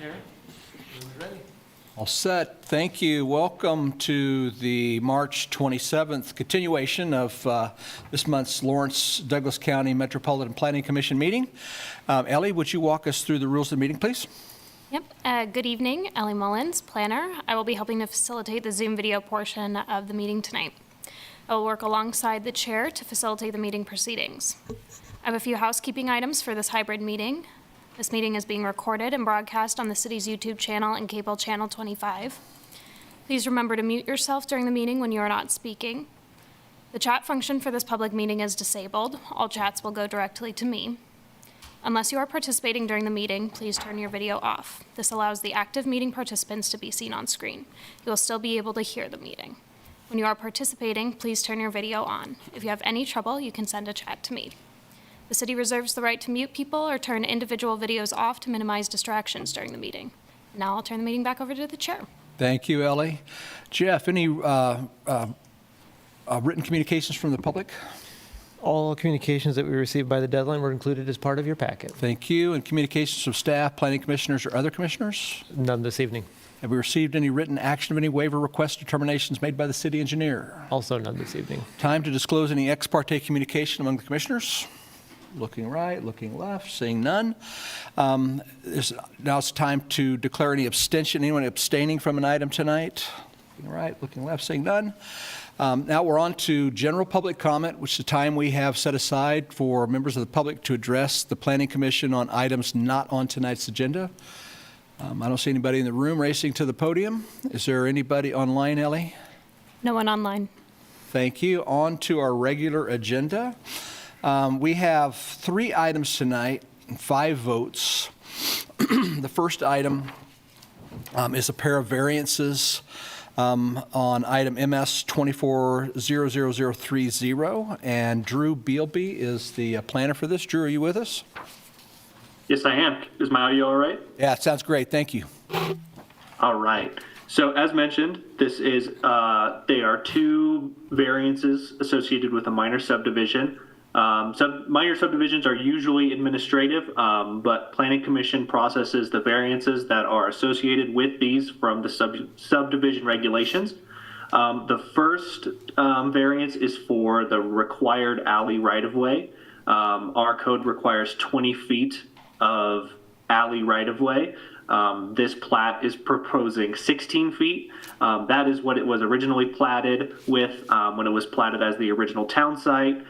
Chair, ready. All set. Thank you. Welcome to the March 27th continuation of this month's Lawrence Douglas County Metropolitan Planning Commission meeting. Ellie, would you walk us through the rules of the meeting, please? Yep. Good evening. Ellie Mullins, planner. I will be helping to facilitate the Zoom video portion of the meeting tonight. I will work alongside the chair to facilitate the meeting proceedings. I have a few housekeeping items for this hybrid meeting. This meeting is being recorded and broadcast on the city's YouTube channel and cable channel 25. Please remember to mute yourself during the meeting when you are not speaking. The chat function for this public meeting is disabled. All chats will go directly to me. Unless you are participating during the meeting, please turn your video off. This allows the active meeting participants to be seen on screen. You will still be able to hear the meeting. When you are participating, please turn your video on. If you have any trouble, you can send a chat to me. The city reserves the right to mute people or turn individual videos off to minimize distractions during the meeting. Now I'll turn the meeting back over to the chair. Thank you, Ellie. Jeff, any written communications from the public? All communications that we received by the deadline were included as part of your packet. Thank you. And communications from staff, planning commissioners, or other commissioners? None this evening. Have we received any written action of any waiver request determinations made by the city engineer? Also none this evening. Time to disclose any ex parte communication among the commissioners? Looking right, looking left, seeing none. Now it's time to declare any abstention. Anyone abstaining from an item tonight? Looking right, looking left, seeing none. Now we're on to general public comment, which is the time we have set aside for members of the public to address the Planning Commission on items not on tonight's agenda. I don't see anybody in the room racing to the podium. Is there anybody online, Ellie? No one online. Thank you. On to our regular agenda. We have 3 items tonight and 5 votes. The first item is a pair of variances on item MS 24-00030, and Drew Bealby is the planner for this. Drew, are you with us? Yes, I am. Is my audio all right? Yeah, it sounds great. Thank you. All right. So as mentioned, this is they are 2 variances associated with a minor subdivision. Minor subdivisions are usually administrative, but Planning Commission processes the variances that are associated with these from the Subdivision Regulations. The first variance is for the required alley right-of-way. Our code requires 20 feet of alley right-of-way. This plat is proposing 16 feet. That is what it was originally platted with when it was platted as the original town site.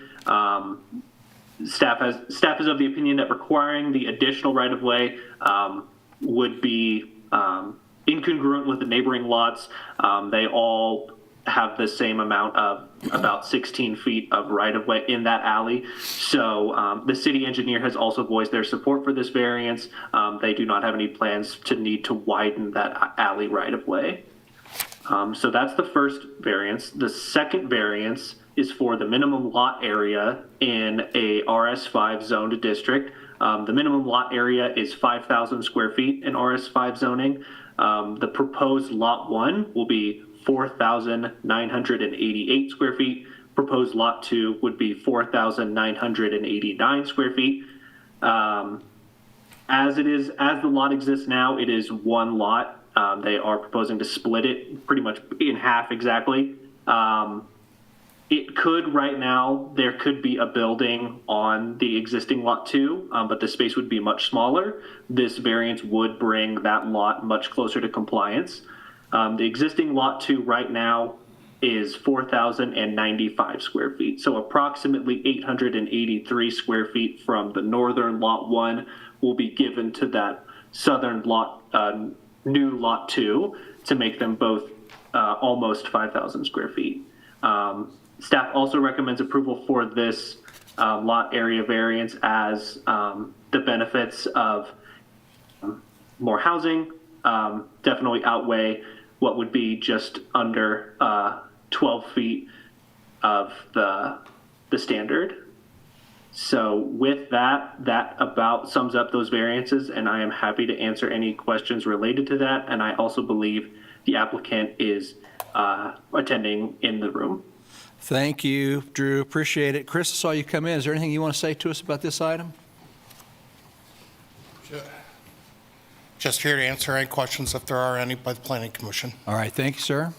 Staff is of the opinion that requiring the additional right-of-way would be incongruent with the neighboring lots. They all have the same amount of about 16 feet of right-of-way in that alley. So the city engineer has also voiced their support for this variance. They do not have any plans to need to widen that alley right-of-way. So that's the first variance. The second variance is for the minimum lot area in a RS5 zoned district. The minimum lot area is 5,000 square feet in RS5 zoning. The proposed lot 1 will be 4,988 square feet. Proposed lot 2 would be 4,989 square feet. As the lot exists now, it is 1 lot. They are proposing to split it pretty much in half exactly. It could, right now, there could be a building on the existing lot 2, but the space would be much smaller. This variance would bring that lot much closer to compliance. The existing lot 2 right now is 4,095 square feet. So approximately 883 square feet from the northern lot 1 will be given to that southern lot, new lot 2, to make them both almost 5,000 square feet. Staff also recommends approval for this lot area variance as the benefits of more housing definitely outweigh what would be just under 12 feet of the standard. So with that about sums up those variances, and I am happy to answer any questions related to that. And I also believe the applicant is attending in the room. Thank you, Drew. Appreciate it. Chris, I saw you come in. Is there anything you want to say to us about this item? Just here to answer any questions if there are any by the Planning Commission. All right, thank you, sir.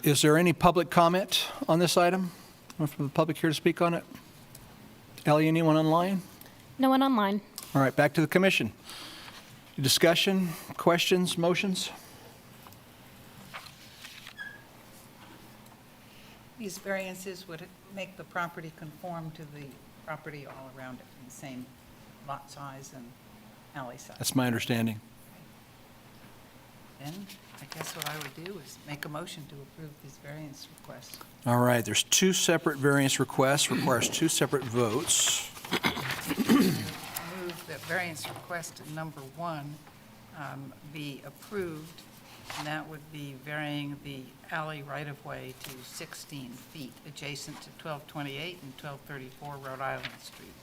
Is there any public comment on this item? Anyone from the public here to speak on it? Ellie, anyone online? No one online. All right, back to the commission. Discussion, questions, motions? These variances would make the property conform to the property all around it, in the same lot size and alley size. That's my understanding. Then, I guess what I would do is make a motion to approve these variance requests. All right, there's two separate variance requests, requires two separate votes. Move that variance request number 1 be approved, and that would be varying the alley right-of-way to 16 feet adjacent to 1228 and 1234 Rhode Island Street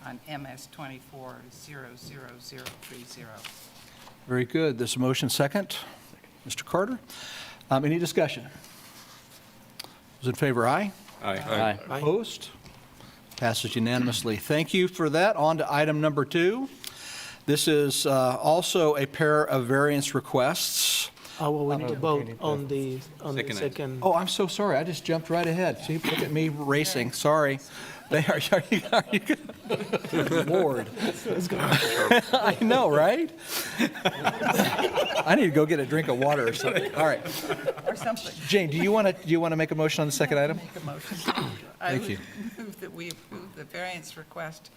on MS 24-00030. Very good. There's a motion second. Mr. Carter, any discussion? Those in favor, aye? Aye. Opposed? Passes unanimously. Thank you for that. On to item number 2. This is also a pair of variance requests. Well, we need to vote on the second. Oh, I'm so sorry. I just jumped right ahead. See, look at me racing. Sorry. They are you good Lord. I know, right? I need to go get a drink of water or something. All right. Or something. Jane, do you want to make a motion on the second item? Make a motion. Thank you. I would move that we approve the variance request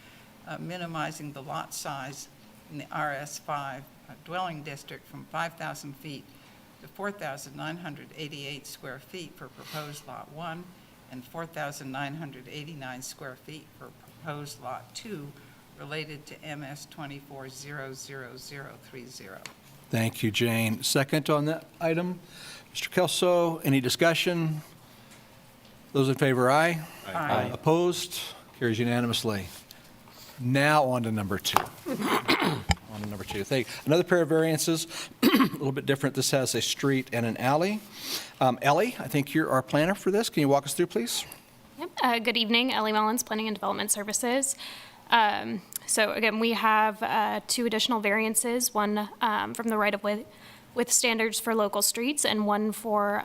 minimizing the lot size in the RS5 dwelling district from 5,000 feet to 4,988 square feet for proposed Lot 1 and 4,989 square feet for proposed Lot 2 related to MS 24-00030. Thank you, Jane. Second on that item, Mr. Kelso, any discussion? Those in favor, aye? Aye. Opposed? Carries unanimously. Now on to number 2. On to number 2. Another pair of variances, a little bit different. This has a street and an alley. Ellie, I think you're our planner for this. Can you walk us through, please? Yep. Good evening, Ellie Mullins, Planning and Development Services. So again, we have 2 additional variances, one from the right-of-way with standards for local streets and one for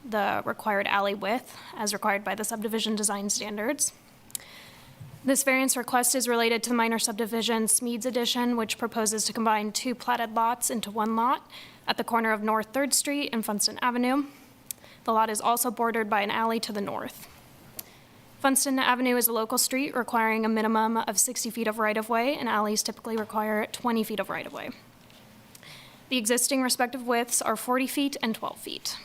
the required alley width as required by the subdivision design standards. This variance request is related to the minor subdivision Smeed's Addition, which proposes to combine 2 platted lots into 1 lot at the corner of North 3rd Street and Funston Avenue. The lot is also bordered by an alley to the north. Funston Avenue is a local street requiring a minimum of 60 feet of right-of-way, and alleys typically require 20 feet of right-of-way. The existing respective widths are 40 feet and 12 feet.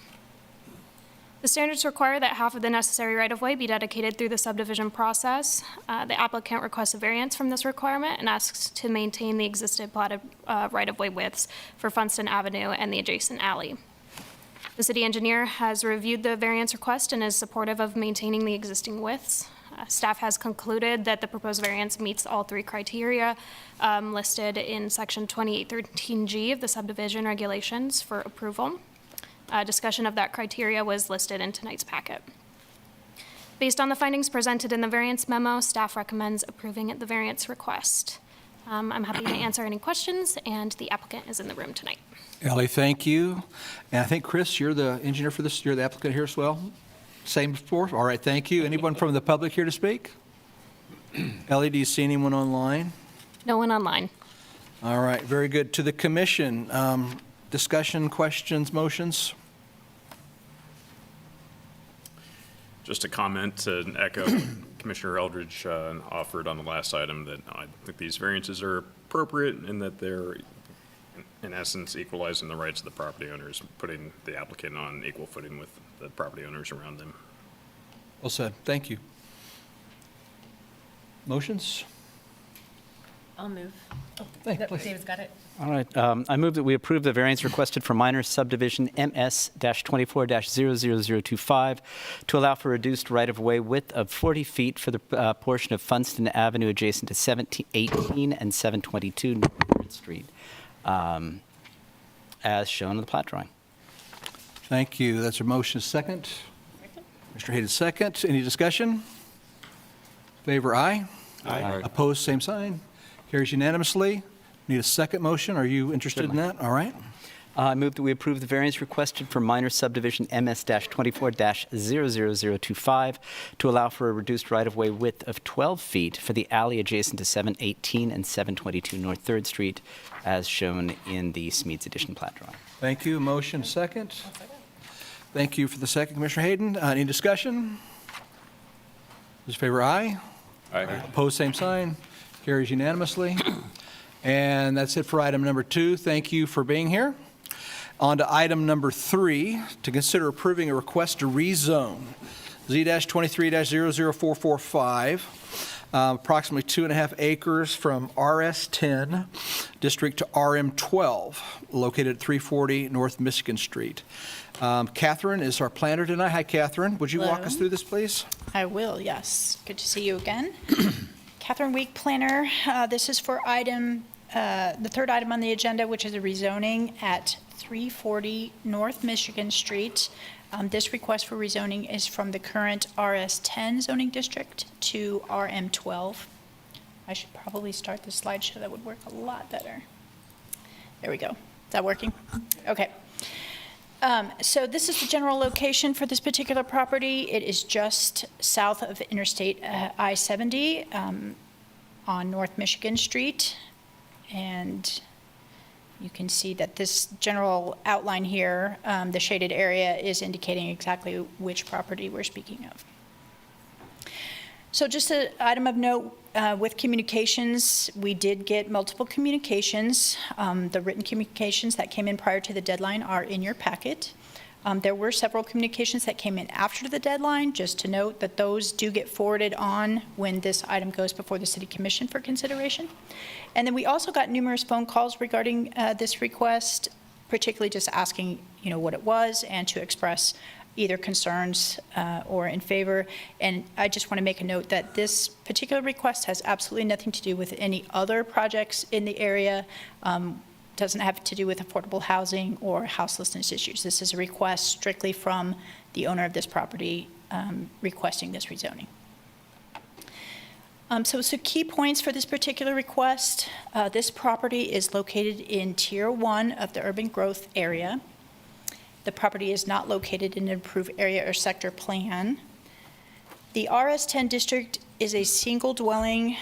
The standards require that half of the necessary right-of-way be dedicated through the subdivision process. The applicant requests a variance from this requirement and asks to maintain the existing platted right-of-way widths for Funston Avenue and the adjacent alley. The city engineer has reviewed the variance request and is supportive of maintaining the existing widths. Staff has concluded that the proposed variance meets all 3 criteria listed in Section 2813G of the Subdivision Regulations for approval. Discussion of that criteria was listed in tonight's packet. Based on the findings presented in the variance memo, staff recommends approving the variance request. I'm happy to answer any questions, and the applicant is in the room tonight. Ellie, thank you. And I think, Chris, you're the engineer for this. You're the applicant here as well? Same before? All right, thank you. Anyone from the public here to speak? Ellie, do you see anyone online? No one online. All right, very good. To the commission, discussion, questions, motions? Just a comment to echo Commissioner Eldridge offered on the last item, that I think these variances are appropriate and that they're, in essence, equalizing the rights of the property owners, putting the applicant on equal footing with the property owners around them. Well said. Thank you. Motions? I'll move. Please. David's got it. All right. I move that we approve the variance requested for minor subdivision MS-24-00025 to allow for reduced right-of-way width of 40 feet for the portion of Funston Avenue adjacent to 1718 and 722 North 3rd Street, as shown in the plat drawing. Thank you. That's a motion. Second. Mr. Hayden, second. Any discussion? Favor, aye. Aye. Opposed, same sign. Carries unanimously. Need a second motion? Are you interested in that? All right. I move that we approve the variance requested for minor subdivision MS-24-00025 to allow for a reduced right-of-way width of 12 feet for the alley adjacent to 718 and 722 North 3rd Street, as shown in the Smeed's Addition plat drawing. Thank you. Motion second. Thank you for the second, Commissioner Hayden. Any discussion? Those in favor, aye. Aye. Opposed, same sign. Carries unanimously. And that's it for item number 2. Thank you for being here. On to item number 3, to consider approving a request to rezone Z-23-00445, approximately 2.5 acres from RS10 district to RM12, located at 340 North Michigan Street. Catherine is our planner tonight. Hi, Catherine. Would you walk us through this, please? I will, yes. Good to see you again. Catherine Week, planner. This is for the third item on the agenda, which is a rezoning at 340 North Michigan Street. This request for rezoning is from the current RS10 zoning district to RM12. I should probably start the slideshow. That would work a lot better. There we go. Is that working? Okay. So this is the general location for this particular property. It is just south of Interstate I-70 on North Michigan Street. And you can see that this general outline here, the shaded area, is indicating exactly which property we're speaking of. So just an item of note, with communications, we did get multiple communications. The written communications that came in prior to the deadline are in your packet. There were several communications that came in after the deadline, just to note that those do get forwarded on when this item goes before the City Commission for consideration. And then we also got numerous phone calls regarding this request, particularly just asking, what it was and to express either concerns or in favor. And I just want to make a note that this particular request has absolutely nothing to do with any other projects in the area. Doesn't have to do with affordable housing or houselessness issues. This is a request strictly from the owner of this property requesting this rezoning. So key points for this particular request. This property is located in Tier 1 of the urban growth area. The property is not located in an approved area or sector plan. The RS10 district is a single dwelling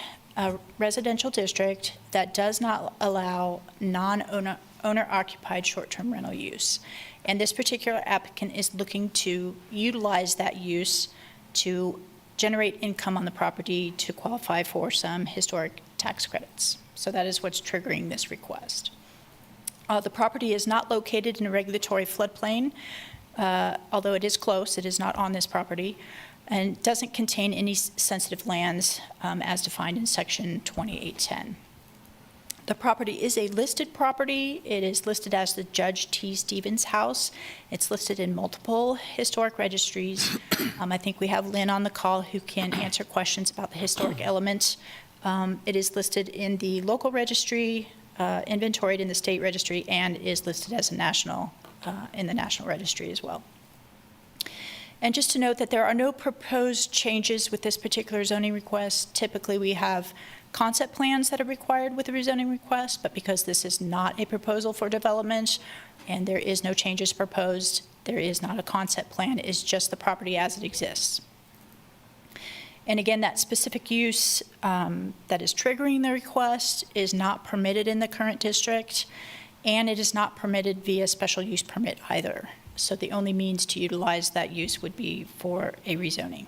residential district that does not allow non-owner occupied short-term rental use. And this particular applicant is looking to utilize that use to generate income on the property to qualify for some historic tax credits. So that is what's triggering this request. The property is not located in a regulatory floodplain, although it is close, it is not on this property, and doesn't contain any sensitive lands as defined in Section 2810. The property is a listed property. It is listed as the Judge T. Stevens House. It's listed in multiple historic registries. I think we have Lynn on the call who can answer questions about the historic element. It is listed in the local registry, inventoried in the state registry, and is listed as a national in the national registry as well. And just to note that there are no proposed changes with this particular zoning request. Typically, we have concept plans that are required with the rezoning request, but because this is not a proposal for development and there is no changes proposed, there is not a concept plan. It is just the property as it exists. And again, that specific use that is triggering the request is not permitted in the current district, and it is not permitted via special use permit either. So the only means to utilize that use would be for a rezoning.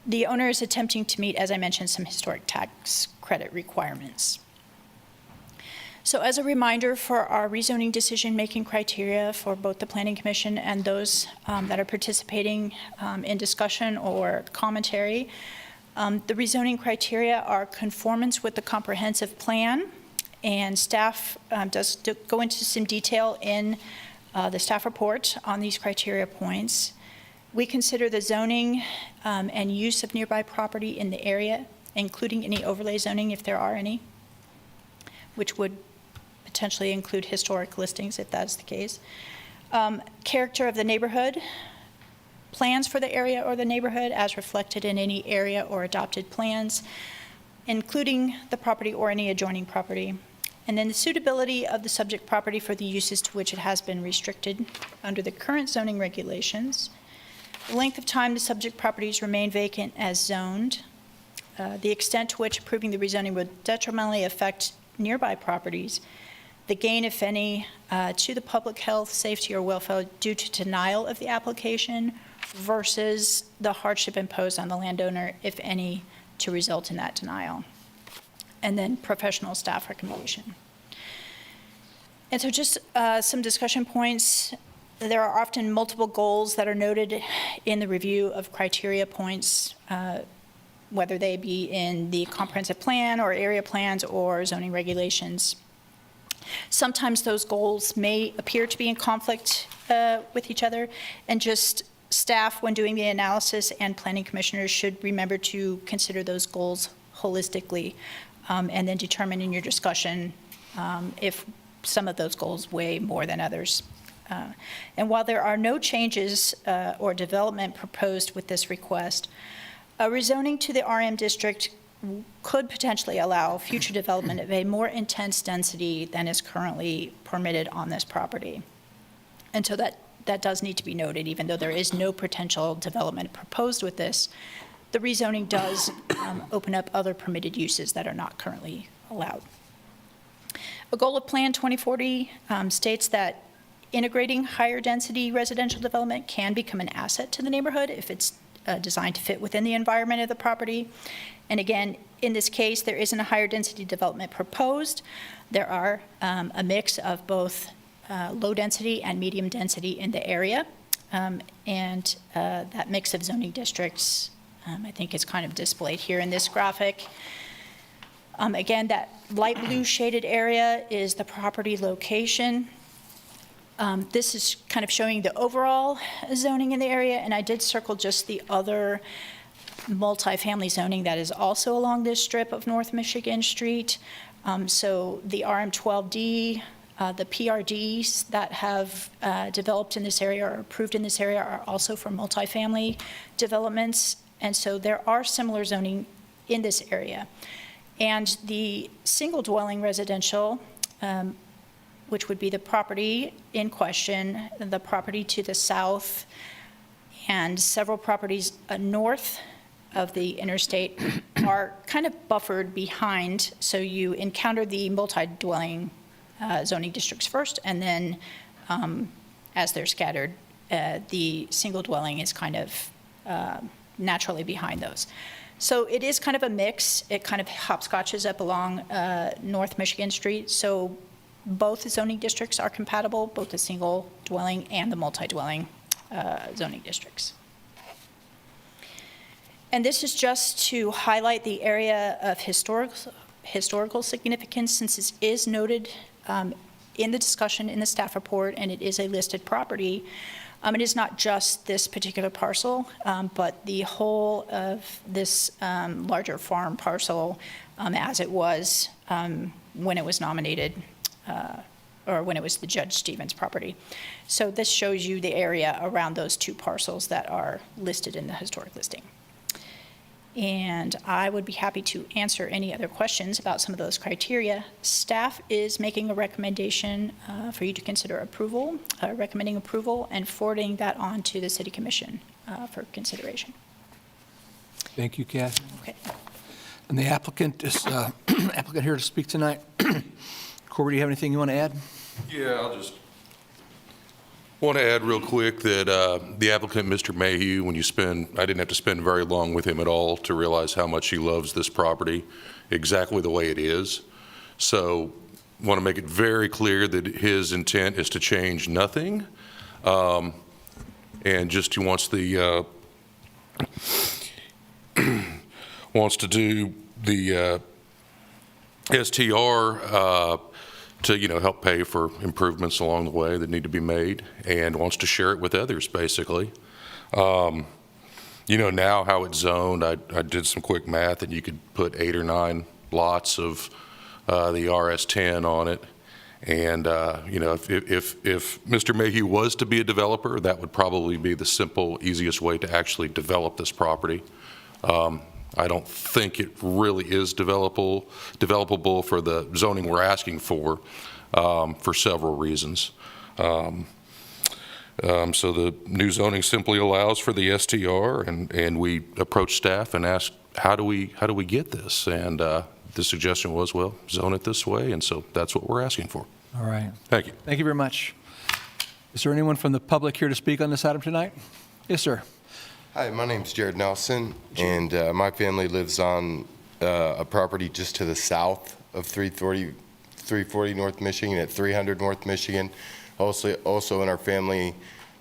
The owner is attempting to meet, as I mentioned, some historic tax credit requirements. So as a reminder for our rezoning decision-making criteria for both the Planning Commission and those that are participating in discussion or commentary, the rezoning criteria are conformance with the comprehensive plan, and staff does go into some detail in the staff report on these criteria points. We consider the zoning and use of nearby property in the area, including any overlay zoning if there are any, which would potentially include historic listings if that's the case. Character of the neighborhood, plans for the area or the neighborhood as reflected in any area or adopted plans, including the property or any adjoining property. And then the suitability of the subject property for the uses to which it has been restricted under the current zoning regulations, the length of time the subject properties remain vacant as zoned, the extent to which approving the rezoning would detrimentally affect nearby properties, the gain, if any, to the public health, safety, or welfare due to denial of the application versus the hardship imposed on the landowner, if any, to result in that denial. And then professional staff recommendation. And so just some discussion points. There are often multiple goals that are noted in the review of criteria points, whether they be in the comprehensive plan or area plans or zoning regulations. Sometimes those goals may appear to be in conflict with each other, and just staff, when doing the analysis, and planning commissioners should remember to consider those goals holistically, and then determine in your discussion if some of those goals weigh more than others. And while there are no changes or development proposed with this request, a rezoning to the RM district could potentially allow future development of a more intense density than is currently permitted on this property. And so that does need to be noted, even though there is no potential development proposed with this. The rezoning does open up other permitted uses that are not currently allowed. A goal of Plan 2040 states that integrating higher density residential development can become an asset to the neighborhood if it's designed to fit within the environment of the property. And again, in this case, there isn't a higher density development proposed. There are a mix of both low density and medium density in the area. And that mix of zoning districts, I think, is kind of displayed here in this graphic. Again, that light blue shaded area is the property location. This is kind of showing the overall zoning in the area, and I did circle just the other multifamily zoning that is also along this strip of North Michigan Street. So the RM12D, the PRDs that have developed in this area or approved in this area are also for multifamily developments. And so there are similar zoning in this area. And the single dwelling residential, which would be the property in question, the property to the south, and several properties north of the interstate are kind of buffered behind. So you encounter the multi-dwelling zoning districts first, and then as they're scattered, the single dwelling is kind of naturally behind those. So it is kind of a mix. It kind of hopscotches up along North Michigan Street. So both zoning districts are compatible, both the single dwelling and the multi-dwelling zoning districts. And this is just to highlight the area of historical significance, since it is noted in the discussion in the staff report, and it is a listed property. It is not just this particular parcel, but the whole of this larger farm parcel as it was when it was nominated, or when it was the Judge Stevens property. So this shows you the area around those two parcels that are listed in the historic listing. And I would be happy to answer any other questions about some of those criteria. Staff is making a recommendation for you to consider approval, recommending approval, and forwarding that on to the City Commission for consideration. Thank you, Kathy. Okay. And the applicant is applicant here to speak tonight. Corey, do you have anything you want to add? Yeah, I'll just want to add real quick that the applicant, Mr. Mayhew, I didn't have to spend very long with him at all to realize how much he loves this property exactly the way it is. So want to make it very clear that his intent is to change nothing. And just he wants the wants to do the STR to, help pay for improvements along the way that need to be made, and wants to share it with others, basically. Now how it's zoned, I did some quick math, and you could put 8 or 9 lots of the RS10 on it. And, if Mr. Mayhew was to be a developer, that would probably be the simple, easiest way to actually develop this property. I don't think it really is developable for the zoning we're asking for several reasons. So the new zoning simply allows for the STR, and we approach staff and ask, how do we get this? And the suggestion was, well, zone it this way, and so that's what we're asking for. All right. Thank you. Thank you very much. Is there anyone from the public here to speak on this item tonight? Yes, sir. Hi, my name's Jared Nelson, and my family lives on a property just to the south of 340 North Michigan at 300 North Michigan. Also in our family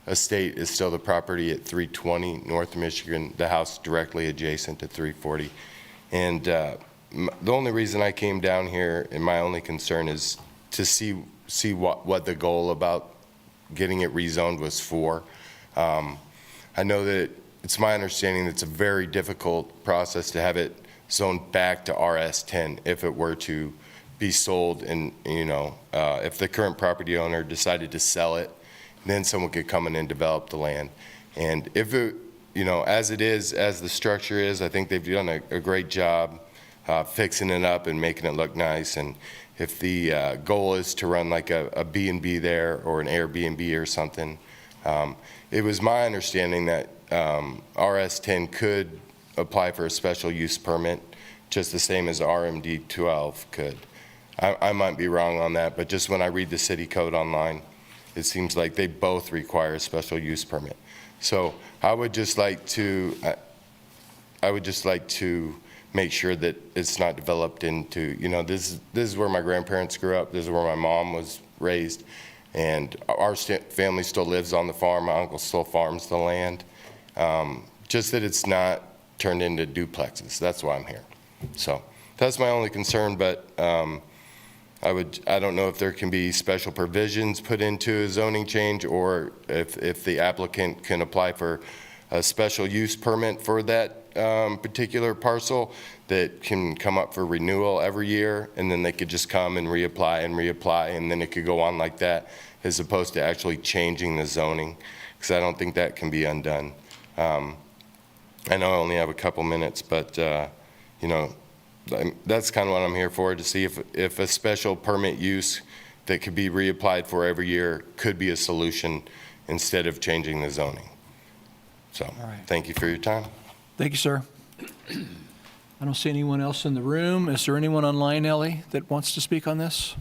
estate is still the property at 320 North Michigan, the house directly adjacent to 340. And the only reason I came down here, and my only concern, is to see what the goal about getting it rezoned was for. I know that it's my understanding that it's a very difficult process to have it zoned back to RS10 if it were to be sold, and if the current property owner decided to sell it, then someone could come in and develop the land. And if it, as the structure is, I think they've done a great job fixing it up and making it look nice. And if the goal is to run like a B&B there or an Airbnb or something, it was my understanding that RS10 could apply for a special use permit just the same as RMD 12 could. I might be wrong on that, but just when I read the city code online, it seems like they both require a special use permit. So I would just like to make sure that it's not developed into, this is where my grandparents grew up, this is where my mom was raised, and our family still lives on the farm. My uncle still farms the land. Just that it's not turned into duplexes. That's why I'm here. So that's my only concern, but I don't know if there can be special provisions put into a zoning change, or if the applicant can apply for a special use permit for that particular parcel that can come up for renewal every year, and then they could just come and reapply, and then it could go on like that, as opposed to actually changing the zoning, because I don't think that can be undone. I know I only have a couple minutes, but that's kind of what I'm here for, to see if a special permit use that could be reapplied for every year could be a solution instead of changing the zoning. So, all right. Thank you for your time. Thank you, sir. I don't see anyone else in the room. Is there anyone online, Ellie, that wants to speak on this?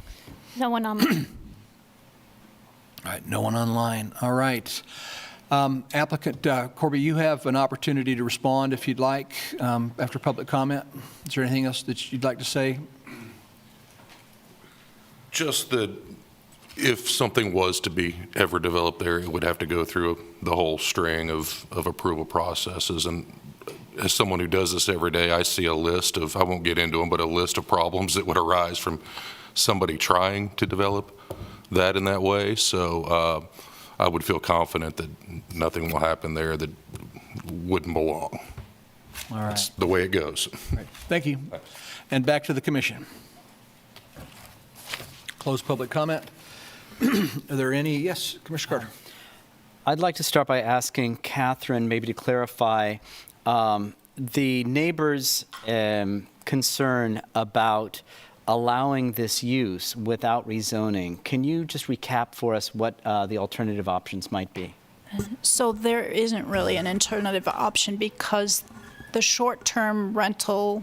No one online. All right, no one online. All right. Applicant Corby, you have an opportunity to respond if you'd like after public comment. Is there anything else that you'd like to say? Just that if something was to be ever developed there, it would have to go through the whole string of approval processes. And as someone who does this every day, I see a list of, I won't get into them, but a list of problems that would arise from somebody trying to develop that in that way. So I would feel confident that nothing will happen there that wouldn't belong. All right. That's the way it goes. Right. Thank you. And back to the commission. Close public comment. Are there any? Yes, Commissioner Carter. I'd like to start by asking Catherine maybe to clarify the neighbor's concern about allowing this use without rezoning. Can you just recap for us what the alternative options might be? So there isn't really an alternative option, because the short-term rental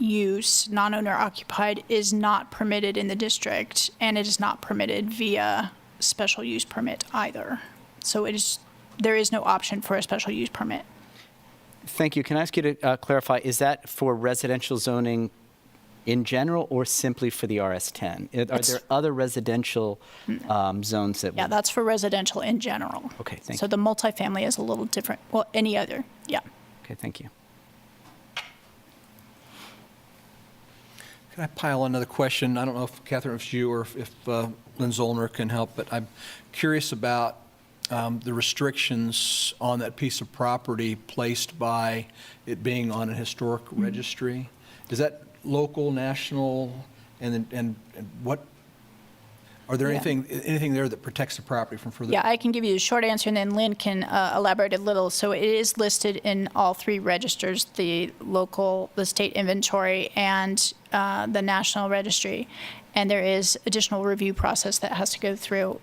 use, non-owner occupied, is not permitted in the district, and it is not permitted via special use permit either. So there is no option for a special use permit. Thank you. Can I ask you to clarify, is that for residential zoning in general or simply for the RS10? Are there other residential zones that Yeah, that's for residential in general. Okay, thank you. So the multifamily is a little different. Well, any other, yeah. Okay, thank you. Can I pile another question? I don't know if Catherine, if it's you or if Lynn Zollner can help, but I'm curious about the restrictions on that piece of property placed by it being on a historic registry. Is that local, national, and what Are there Yeah. anything there that protects the property from further? Yeah, I can give you a short answer, and then Lynn can elaborate a little. So it is listed in all three registers, the local, the state inventory, and the national registry. And there is additional review process that has to go through.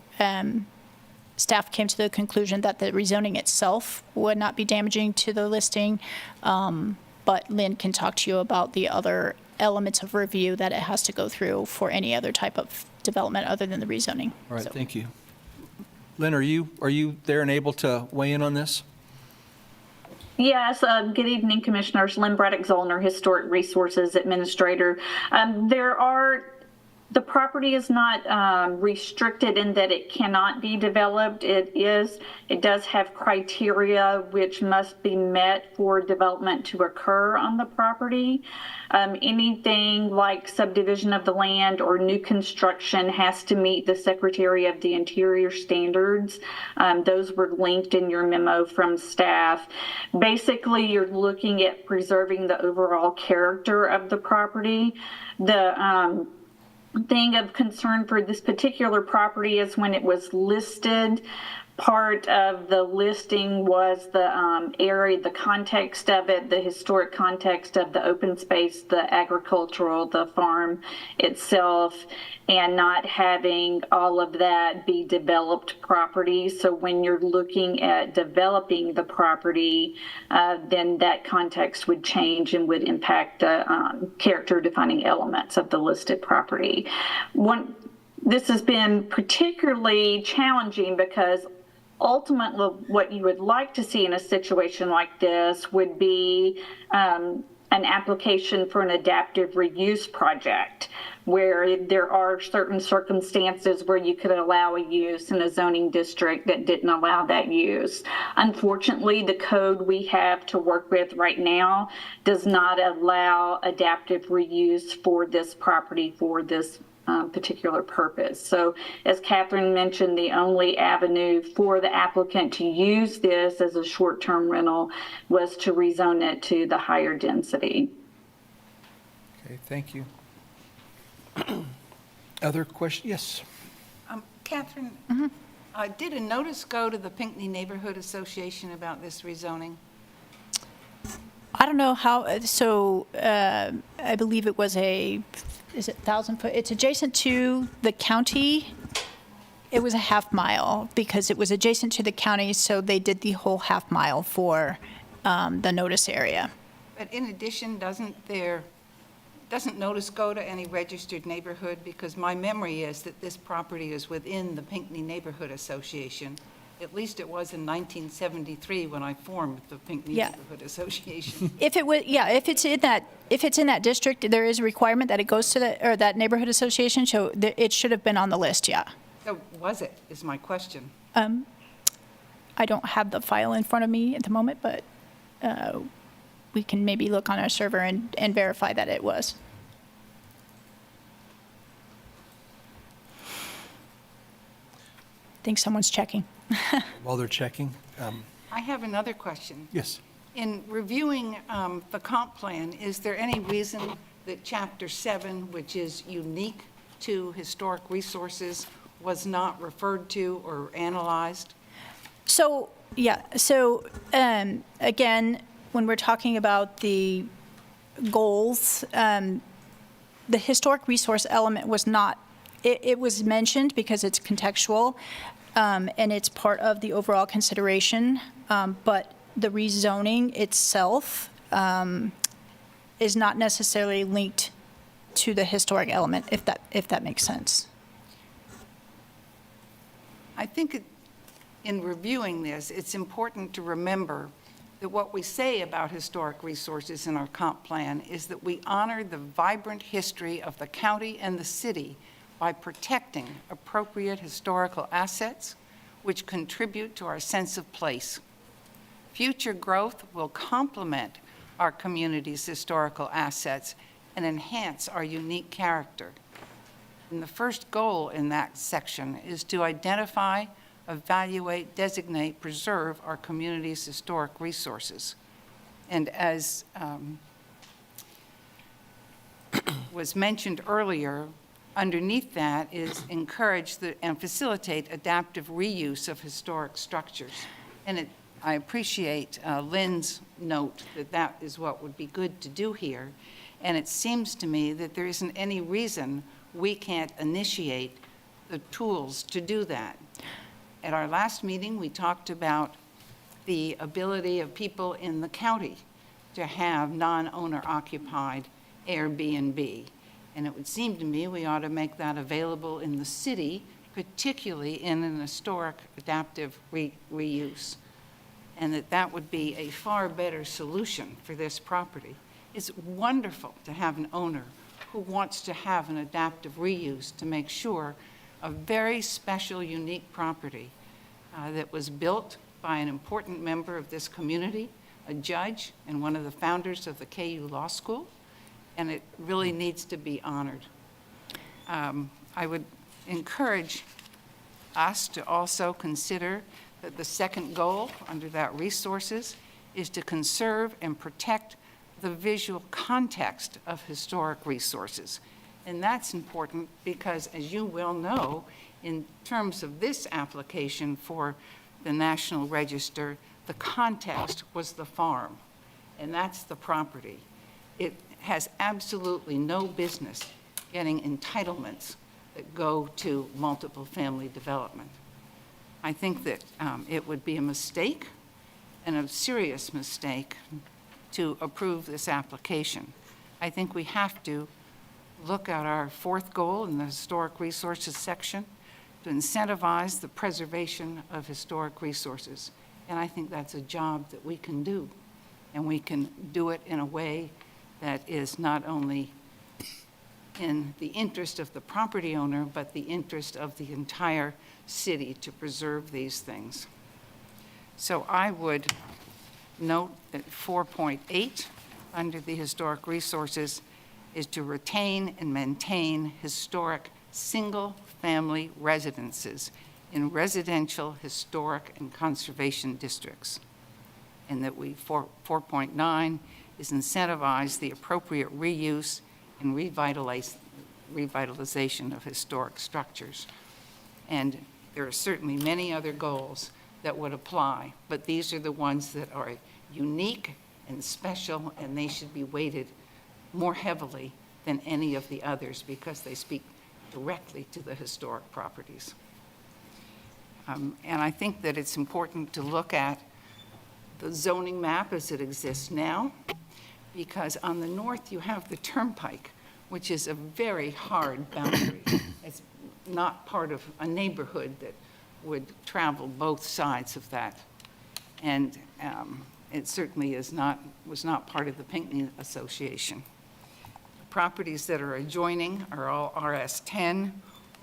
Staff came to the conclusion that the rezoning itself would not be damaging to the listing, but Lynn can talk to you about the other elements of review that it has to go through for any other type of development other than the rezoning. All right, So- thank you. Lynn, are you there and able to weigh in on this? Yes, good evening, Commissioners. Lynn Braddock-Zollner, Historic Resources Administrator. The property is not restricted in that it cannot be developed. It does have criteria which must be met for development to occur on the property. Anything like subdivision of the land or new construction has to meet the Secretary of the Interior standards. Those were linked in your memo from staff. Basically, you're looking at preserving the overall character of the property. The thing of concern for this particular property is when it was listed, part of the listing was the area, the context of it, the historic context of the open space, the agricultural, the farm itself, and not having all of that be developed property. So when you're looking at developing the property, then that context would change and would impact the character defining elements of the listed property. This has been particularly challenging because ultimately what you would like to see in a situation like this would be an application for an adaptive reuse project where there are certain circumstances where you could allow a use in a zoning district that didn't allow that use. Unfortunately, the code we have to work with right now does not allow adaptive reuse for this property for this particular purpose. So as Catherine mentioned, the only avenue for the applicant to use this as a short-term rental was to rezone it to the higher density. Okay, thank you. Other questions? Yes. Catherine, did a notice go to the Pinckney Neighborhood Association about this rezoning? I don't know how, so I believe it was is it 1,000 foot? It's adjacent to the county. It was a half mile because it was adjacent to the county, so they did the whole half mile for the notice area. But in addition, doesn't notice go to any registered neighborhood? Because my memory is that this property is within the Pinckney Neighborhood Association. At least it was in 1973 when I formed the Pinckney Neighborhood Association. If it's in that district, there is a requirement that it goes to that neighborhood association, so it should have been on the list, yeah. So was it, is my question. I don't have the file in front of me at the moment, but we can maybe look on our server and verify that it was. I think someone's checking. While they're checking. I have another question. Yes. In reviewing the comp plan, is there any reason that Chapter 7, which is unique to historic resources, was not referred to or analyzed? So, again, when we're talking about the goals, the historic resource element was not, it was mentioned because it's contextual, and it's part of the overall consideration, but the rezoning itself is not necessarily linked to the historic element, if that makes sense. I think in reviewing this, it's important to remember that what we say about historic resources in our comp plan is that we honor the vibrant history of the county and the city by protecting appropriate historical assets which contribute to our sense of place. Future growth will complement our community's historical assets and enhance our unique character. And the first goal in that section is to identify, evaluate, designate, preserve our community's historic resources. And as was mentioned earlier, underneath that is encourage and facilitate adaptive reuse of historic structures. And I appreciate Lynn's note that that is what would be good to do here. And it seems to me that there isn't any reason we can't initiate the tools to do that. At our last meeting, we talked about the ability of people in the county to have non-owner occupied Airbnb. And it would seem to me we ought to make that available in the city, particularly in an historic adaptive reuse. And that would be a far better solution for this property. It's wonderful to have an owner who wants to have an adaptive reuse to make sure a very special, unique property that was built by an important member of this community, a judge and one of the founders of the KU Law School, and it really needs to be honored. I would encourage us to also consider that the second goal under that resources is to conserve and protect the visual context of historic resources. And that's important because, as you well know, in terms of this application for the National Register, the context was the farm, and that's the property. It has absolutely no business getting entitlements that go to multiple family development. I think that it would be a mistake, and a serious mistake, to approve this application. I think we have to look at our fourth goal in the historic resources section to incentivize the preservation of historic resources. And I think that's a job that we can do. And we can do it in a way that is not only in the interest of the property owner, but the interest of the entire city to preserve these things. So I would note that 4.8 under the historic resources is to retain and maintain historic single-family residences in residential, historic, and conservation districts. And that 4.9 is incentivize the appropriate reuse and revitalization of historic structures. And there are certainly many other goals that would apply, but these are the ones that are unique and special, and they should be weighted more heavily than any of the others because they speak directly to the historic properties. And I think that it's important to look at the zoning map as it exists now, because on the north you have the turnpike, which is a very hard boundary. It's not part of a neighborhood that would travel both sides of that. And it certainly was not part of the Pinckney Association. Properties that are adjoining are all RS10,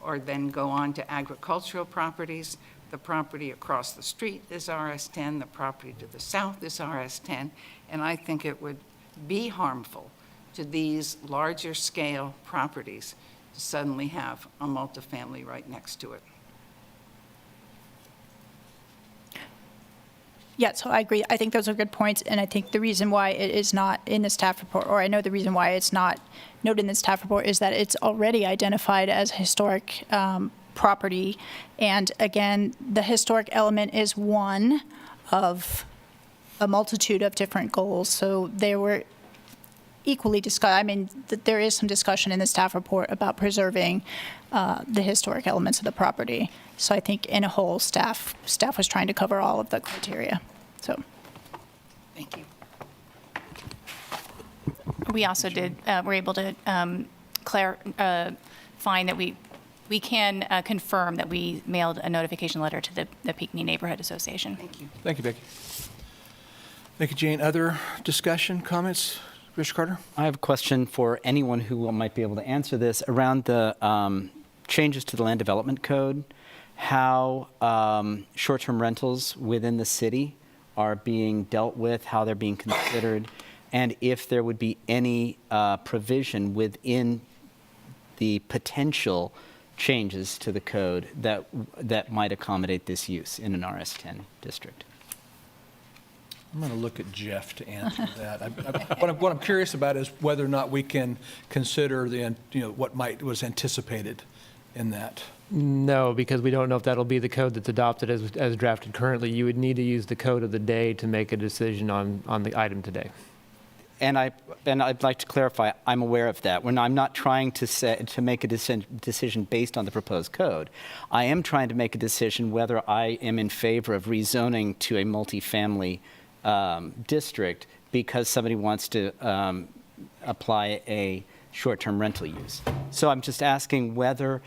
or then go on to agricultural properties. The property across the street is RS10, the property to the south is RS10, and I think it would be harmful to these larger scale properties to suddenly have a multifamily right next to it. Yeah, so I agree. I think those are good points, and I think the reason why it is not in the staff report, or I know the reason why it's not noted in the staff report, is that it's already identified as historic property. And again, the historic element is one of a multitude of different goals. So they were equally discussed. I mean, there is some discussion in the staff report about preserving the historic elements of the property. So I think in a whole, staff was trying to cover all of the criteria. So, thank you. We also were able to find that we can confirm that we mailed a notification letter to the Pinckney Neighborhood Association. Thank you. Thank you, Becky. Thank you, Jane. Other discussion, comments? Mr. Carter? I have a question for anyone who might be able to answer this around the changes to the Land Development Code, how short-term rentals within the city are being dealt with, how they're being considered, and if there would be any provision within the potential changes to the code that might accommodate this use in an RS10 district. I'm going to look at Jeff to answer that. What I'm curious about is whether or not we can consider what was anticipated in that. No, because we don't know if that'll be the code that's adopted as drafted currently. You would need to use the code of the day to make a decision on the item today. And I'd like to clarify, I'm aware of that. I'm not trying to make a decision based on the proposed code. I am trying to make a decision whether I am in favor of rezoning to a multifamily district because somebody wants to apply a short-term rental use. So I'm just asking whether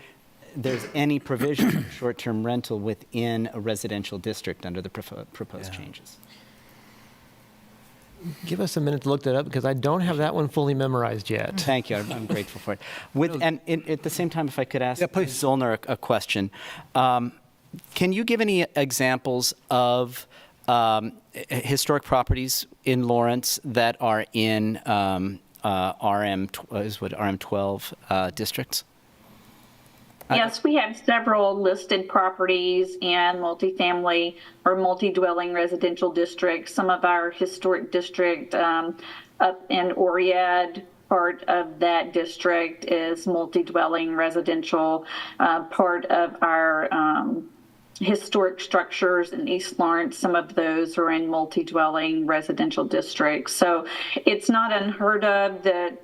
there's any provision for short-term rental within a residential district under the proposed changes. Give us a minute to look that up because I don't have that one fully memorized yet. Thank you. I'm grateful for it. At the same time, if I could ask please. Zollner a question. Can you give any examples of historic properties in Lawrence that are in RM12 districts? Yes, we have several listed properties in multifamily or multi-dwelling residential districts. Some of our historic district up in Oriad, part of that district is multi-dwelling residential. Part of our historic structures in East Lawrence, some of those are in multi-dwelling residential districts. So it's not unheard of that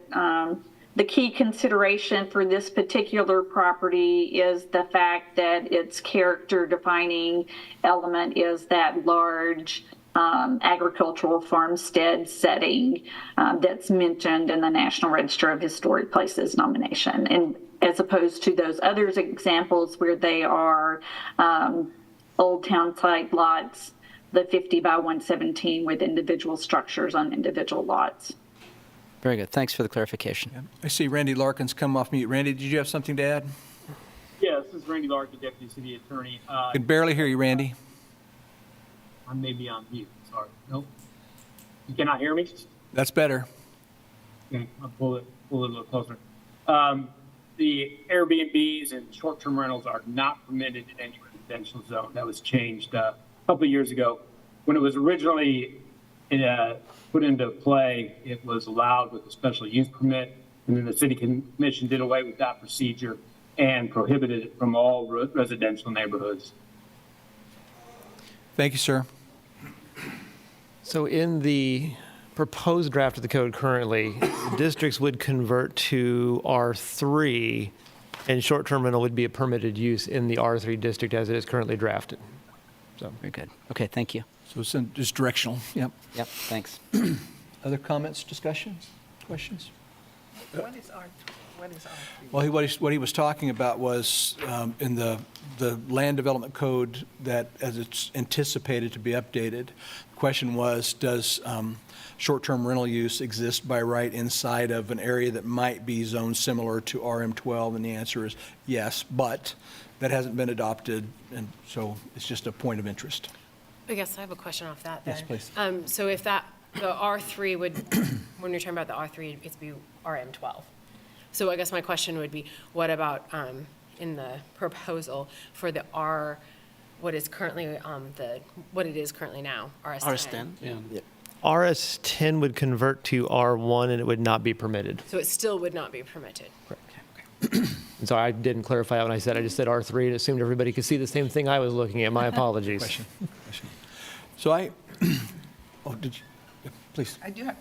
the key consideration for this particular property is the fact that its character defining element is that large agricultural farmstead setting that's mentioned in the National Register of Historic Places nomination. And as opposed to those other examples where they are old town site lots, the 50 by 117 with individual structures on individual lots. Very good. Thanks for the clarification. Yeah. I see Randy Larkin's come off mute. Randy, did you have something to add? Yeah, this is Randy Larkin, Deputy City Attorney. I can barely hear you, Randy. I may be on mute. Sorry. Nope. You cannot hear me? That's better. Okay, I'll pull it a little closer. The Airbnbs and short-term rentals are not permitted in any residential zone. That was changed a couple of years ago. When it was originally put into play, it was allowed with a special use permit, and then the city commission did away with that procedure and prohibited it from all residential neighborhoods. Thank you, sir. So in the proposed draft of the code currently, districts would convert to R3, and short-term rental would be a permitted use in the R3 district as it is currently drafted. So Very good. Okay, thank you. So it's just directional. Yep. Yep, thanks. Other comments, discussions, questions? What is R3? Well, what he was talking about was in the land development code that as it's anticipated to be updated, the question was, does short-term rental use exist by right inside of an area that might be zoned similar to RM12? And the answer is yes, but that hasn't been adopted, and so it's just a point of interest. I guess I have a question off that then. Yes, please. So if the R3 would, when you're talking about the R3, it'd be RM12. So I guess my question would be, what about in the proposal for the what is currently what it is currently now, RS10? Yeah. RS10 would convert to R1 and it would not be permitted. So it still would not be permitted. And so I didn't clarify that when I just said R3 and assumed everybody could see the same thing I was looking at. My apologies. Question. So did you, yeah, please. I do have,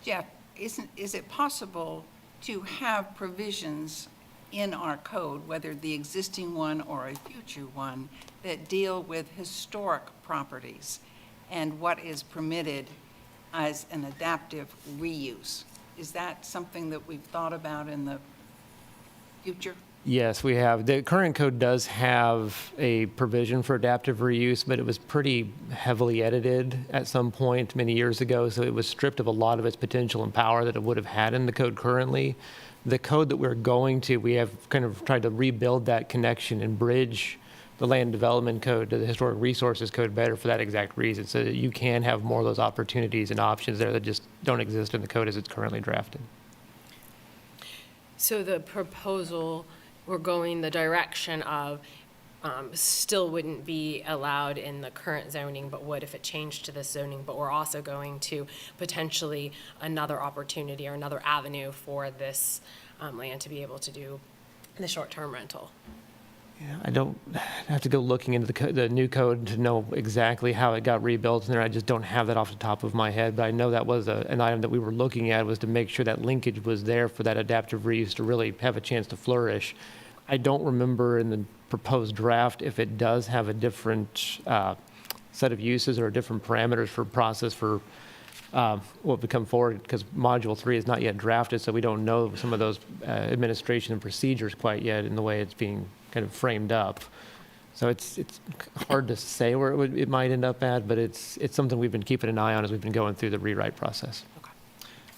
Jeff, is it possible to have provisions in our code, whether the existing one or a future one, that deal with historic properties and what is permitted as an adaptive reuse? Is that something that we've thought about in the future? Yes, we have. The current code does have a provision for adaptive reuse, but it was pretty heavily edited at some point many years ago, so it was stripped of a lot of its potential and power that it would have had in the code currently. The code that we're going to, we have kind of tried to rebuild that connection and bridge the land development code to the historic resources code better for that exact reason, so that you can have more of those opportunities and options there that just don't exist in the code as it's currently drafted. So the proposal, we're going the direction of still wouldn't be allowed in the current zoning, but would if it changed to this zoning. But we're also going to potentially another opportunity or another avenue for this land to be able to do the short-term rental. Yeah, I have to go looking into the new code to know exactly how it got rebuilt in there. I just don't have that off the top of my head, but I know that was an item that we were looking at, was to make sure that linkage was there for that adaptive reuse to really have a chance to flourish. I don't remember in the proposed draft if it does have a different set of uses or different parameters for process for what would come forward, because Module 3 is not yet drafted, so we don't know some of those administration and procedures quite yet in the way it's being kind of framed up. So it's hard to say where it might end up at, but it's something we've been keeping an eye on as we've been going through the rewrite process.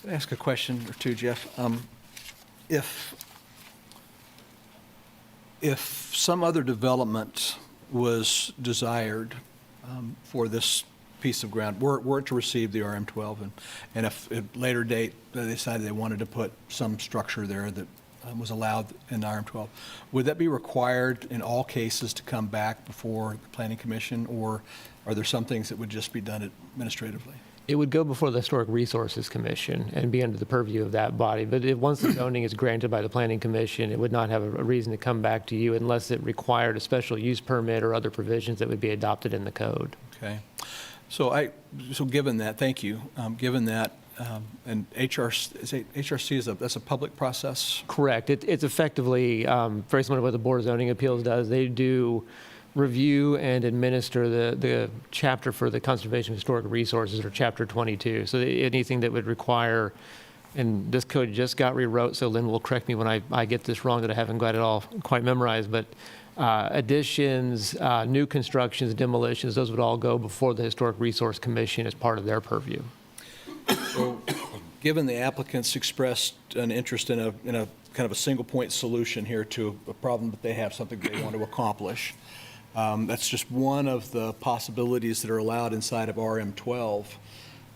Can I ask a question or two, Jeff? If some other development was desired for this piece of ground, were it to receive the RM12, and if at a later date they decided they wanted to put some structure there that was allowed in RM12, would that be required in all cases to come back before the Planning Commission, or are there some things that would just be done administratively? It would go before the Historic Resources Commission and be under the purview of that body. But once the zoning is granted by the Planning Commission, it would not have a reason to come back to you unless it required a special use permit or other provisions that would be adopted in the code. Okay. So given that, thank you. Given that, and HRC that's a public process? Correct. It's effectively very similar to what the Board of Zoning Appeals does. They do review and administer the chapter for the Conservation of Historic Resources, or Chapter 22. So anything that would require, and this code just got rewrote, so Lynn will correct me when I get this wrong, that I haven't got it all quite memorized, but additions, new constructions, demolitions, those would all go before the Historic Resource Commission as part of their purview. So, given the applicants expressed an interest in a kind of a single point solution here to a problem that they have, something they want to accomplish, that's just one of the possibilities that are allowed inside of RM12.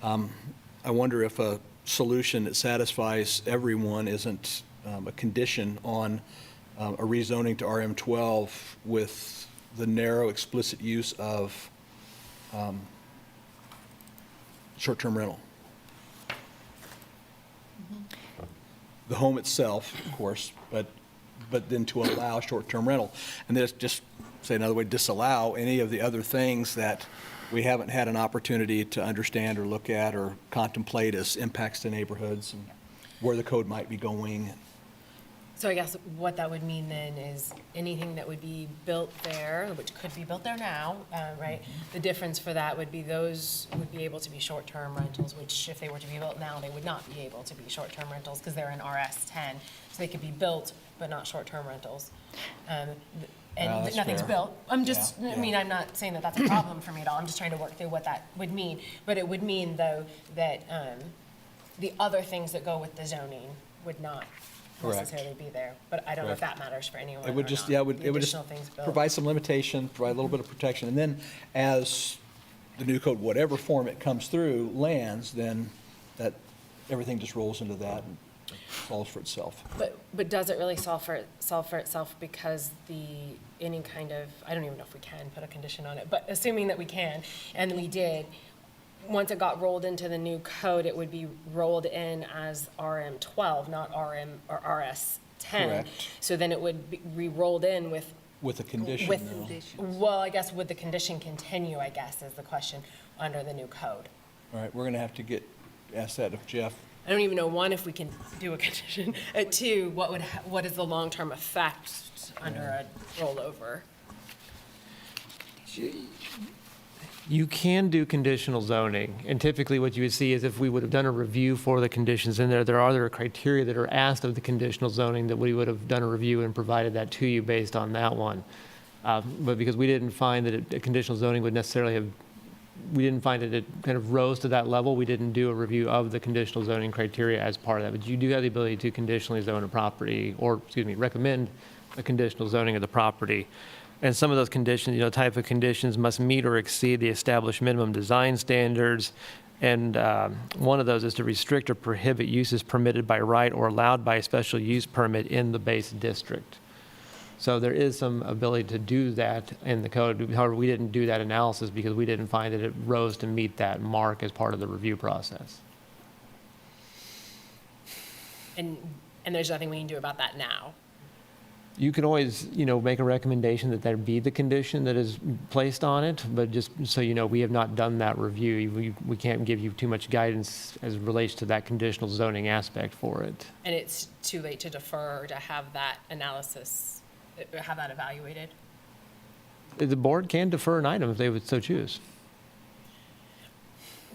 I wonder if a solution that satisfies everyone isn't a condition on a rezoning to RM12 with the narrow explicit use of short-term rental. The home itself, of course, but then to allow short-term rental. And then just say another way, disallow any of the other things that we haven't had an opportunity to understand or look at or contemplate as impacts to neighborhoods and where the code might be going. So I guess what that would mean then is anything that would be built there, which could be built there now, right? The difference for that would be those would be able to be short-term rentals, which if they were to be built now, they would not be able to be short-term rentals because they're in RS10. So they could be built, but not short-term rentals. And nothing's fair. built. I'm just, Yeah. I mean, I'm not saying that that's a problem for me at all. I'm just trying to work through what that would mean. But it would mean, though, that the other things that go with the zoning would not Correct. necessarily be there. But I don't know if that matters for anyone It would or just, not. yeah, it would just Additional things built. provide some limitation, provide a little bit of protection. And then as the new code, whatever form it comes through, lands, then that, everything just rolls into that and solves for itself. But does it really solve for itself because any kind of, I don't even know if we can put a condition on it, but assuming that we can, and we did, once it got rolled into the new code, it would be rolled in as RM12, not RM or RS10. Correct. So then it would be re-rolled in with. With a condition, though. Well, I guess would the condition continue, I guess, is the question, under the new code. All right, we're going to have to ask that of Jeff. I don't even know, one, if we can do a condition, two, what is the long-term effect under a rollover? You can do conditional zoning, and typically what you would see is if we would have done a review for the conditions in there, there are other criteria that are asked of the conditional zoning that we would have done a review and provided that to you based on that one. But because we didn't find that a conditional zoning would necessarily have, we didn't find that it kind of rose to that level, we didn't do a review of the conditional zoning criteria as part of that. But you do have the ability to conditionally zone a property, or, recommend a conditional zoning of the property. And some of those conditions, type of conditions must meet or exceed the established minimum design standards. And one of those is to restrict or prohibit uses permitted by right or allowed by a special use permit in the base district. So there is some ability to do that in the code. However, we didn't do that analysis because we didn't find that it rose to meet that mark as part of the review process. And there's nothing we can do about that now. You can always, make a recommendation that there be the condition that is placed on it, but just so you know, we have not done that review. We can't give you too much guidance as it relates to that conditional zoning aspect for it. And it's too late to defer to have that analysis, have that evaluated? The board can defer an item if they would so choose.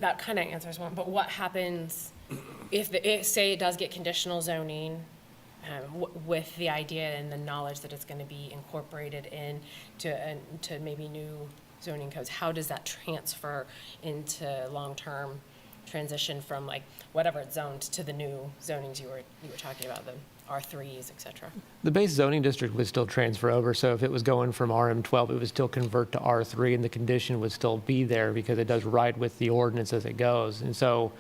That kind of answers one, but what happens if say it does get conditional zoning, with the idea and the knowledge that it's going to be incorporated to maybe new zoning codes? How does that transfer into long-term transition from like whatever it's zoned to the new zonings you were talking about, the R3s, et cetera? The base zoning district would still transfer over, so if it was going from RM12, it would still convert to R3, and the condition would still be there because it does ride with the ordinance as it goes. And so,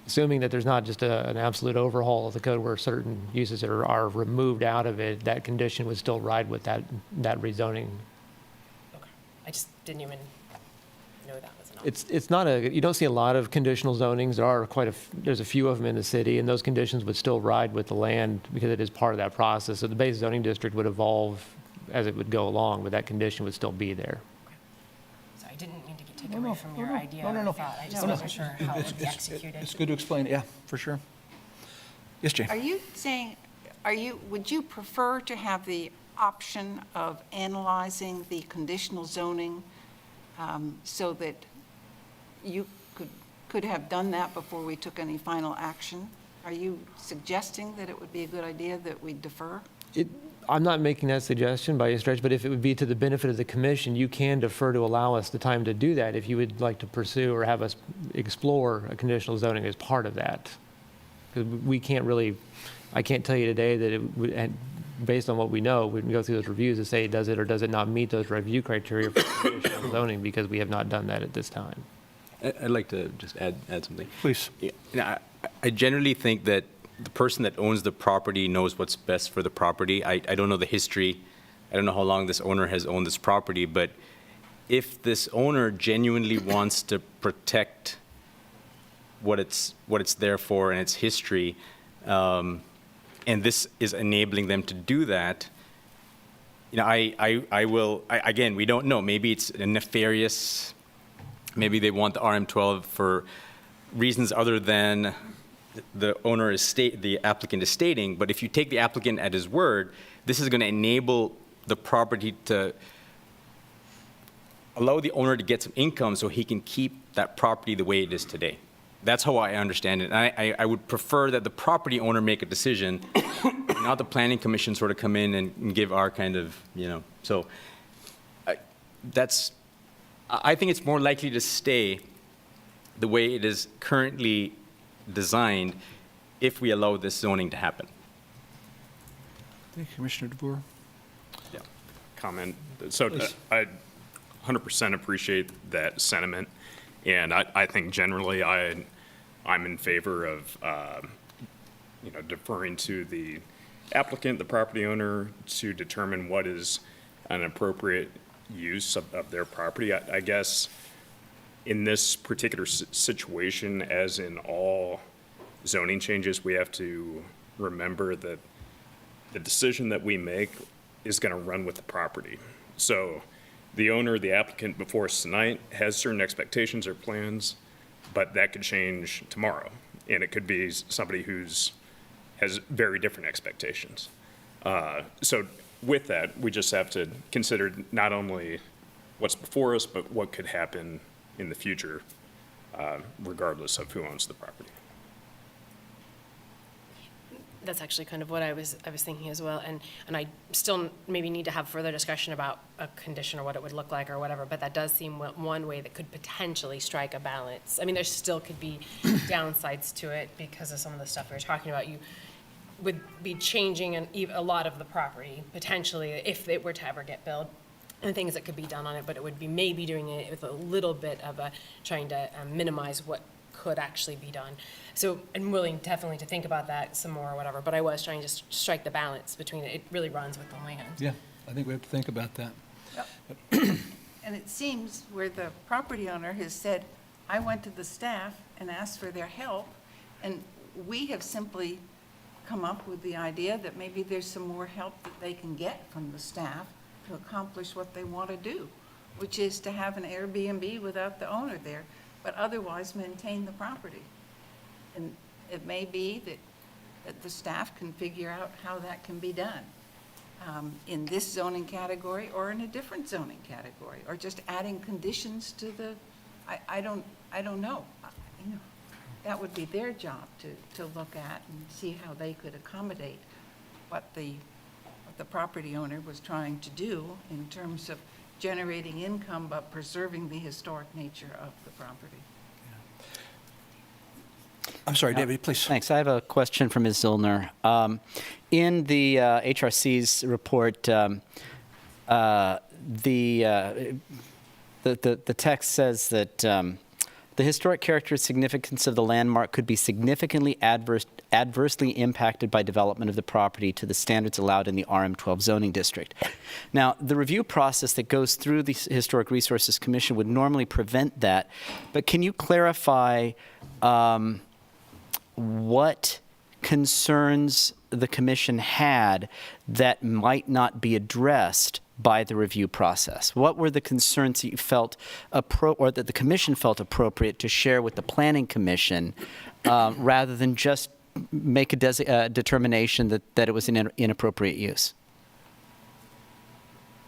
assuming that there's not just an absolute overhaul of the code where certain uses are removed out of it, that condition would still ride with that rezoning. Okay, I just didn't even know that was an option. It's not you don't see a lot of conditional zonings. There are there's a few of them in the city, and those conditions would still ride with the land because it is part of that process. So the base zoning district would evolve as it would go along, but that condition would still be there. So I didn't mean to take away from your idea or thought. I just No, no. wasn't sure how it would be executed. It's good to explain it, yeah, for sure. Yes, Jane? Are you saying, would you prefer to have the option of analyzing the conditional zoning so that you could have done that before we took any final action? Are you suggesting that it would be a good idea that we defer? I'm not making that suggestion by a stretch, but if it would be to the benefit of the commission, you can defer to allow us the time to do that if you would like to pursue or have us explore a conditional zoning as part of that. Because I can't tell you today that it would, and based on what we know, we can go through those reviews and say, does it or does it not meet those review criteria for conditional zoning, because we have not done that at this time. I'd like to just add something. Please. Yeah, I generally think that the person that owns the property knows what's best for the property. I don't know the history. I don't know how long this owner has owned this property, but if this owner genuinely wants to protect what it's there for and its history, and this is enabling them to do that, again, we don't know. Maybe it's a nefarious, maybe they want the RM12 for reasons other than the applicant is stating, but if you take the applicant at his word, this is going to enable the property to allow the owner to get some income so he can keep that property the way it is today. That's how I understand it. And I would prefer that the property owner make a decision, not the planning commission sort of come in and give our kind of, so I think it's more likely to stay the way it is currently designed if we allow this zoning to happen. Thank you, Commissioner DeBoer. Yeah, comment. So I 100% appreciate that sentiment, and I think generally I'm in favor of deferring to the applicant, the property owner, to determine what is an appropriate use of their property. I guess in this particular situation, as in all zoning changes, we have to remember that the decision that we make is going to run with the property. So the owner, the applicant before us tonight has certain expectations or plans, but that could change tomorrow. And it could be somebody has very different expectations. So with that, we just have to consider not only what's before us, but what could happen in the future, regardless of who owns the property. That's actually kind of what I was thinking as well, and I still maybe need to have further discussion about a condition or what it would look like or whatever, but that does seem one way that could potentially strike a balance. I mean, there still could be downsides to it because of some of the stuff we were talking about. You would be changing a lot of the property, potentially, if it were to ever get built, and things that could be done on it, but it would be maybe doing it with a little bit of trying to minimize what could actually be done. So I'm willing definitely to think about that some more or whatever, but I was trying to strike the balance between it. It really runs with the land. Yeah. I think we have to think about that. And it seems where the property owner has said, I went to the staff and asked for their help, and we have simply come up with the idea that maybe there's some more help that they can get from the staff to accomplish what they want to do, which is to have an Airbnb without the owner there, but otherwise maintain the property. And it may be that the staff can figure out how that can be done. In this zoning category or in a different zoning category, or just adding conditions to the, I don't know. You know, that would be their job to look at and see how they could accommodate what the property owner was trying to do in terms of generating income but preserving the historic nature of the property. I'm sorry, David, please. Thanks. I have a question for Ms. Zillner. In the HRC's report, the text says that the historic character and significance of the landmark could be significantly adversely impacted by development of the property to the standards allowed in the RM12 zoning district. Now, the review process that goes through the Historic Resources Commission would normally prevent that, but can you clarify what concerns the commission had that might not be addressed by the review process? What were the concerns that you felt or that the commission felt appropriate to share with the planning commission rather than just make a determination that it was an inappropriate use?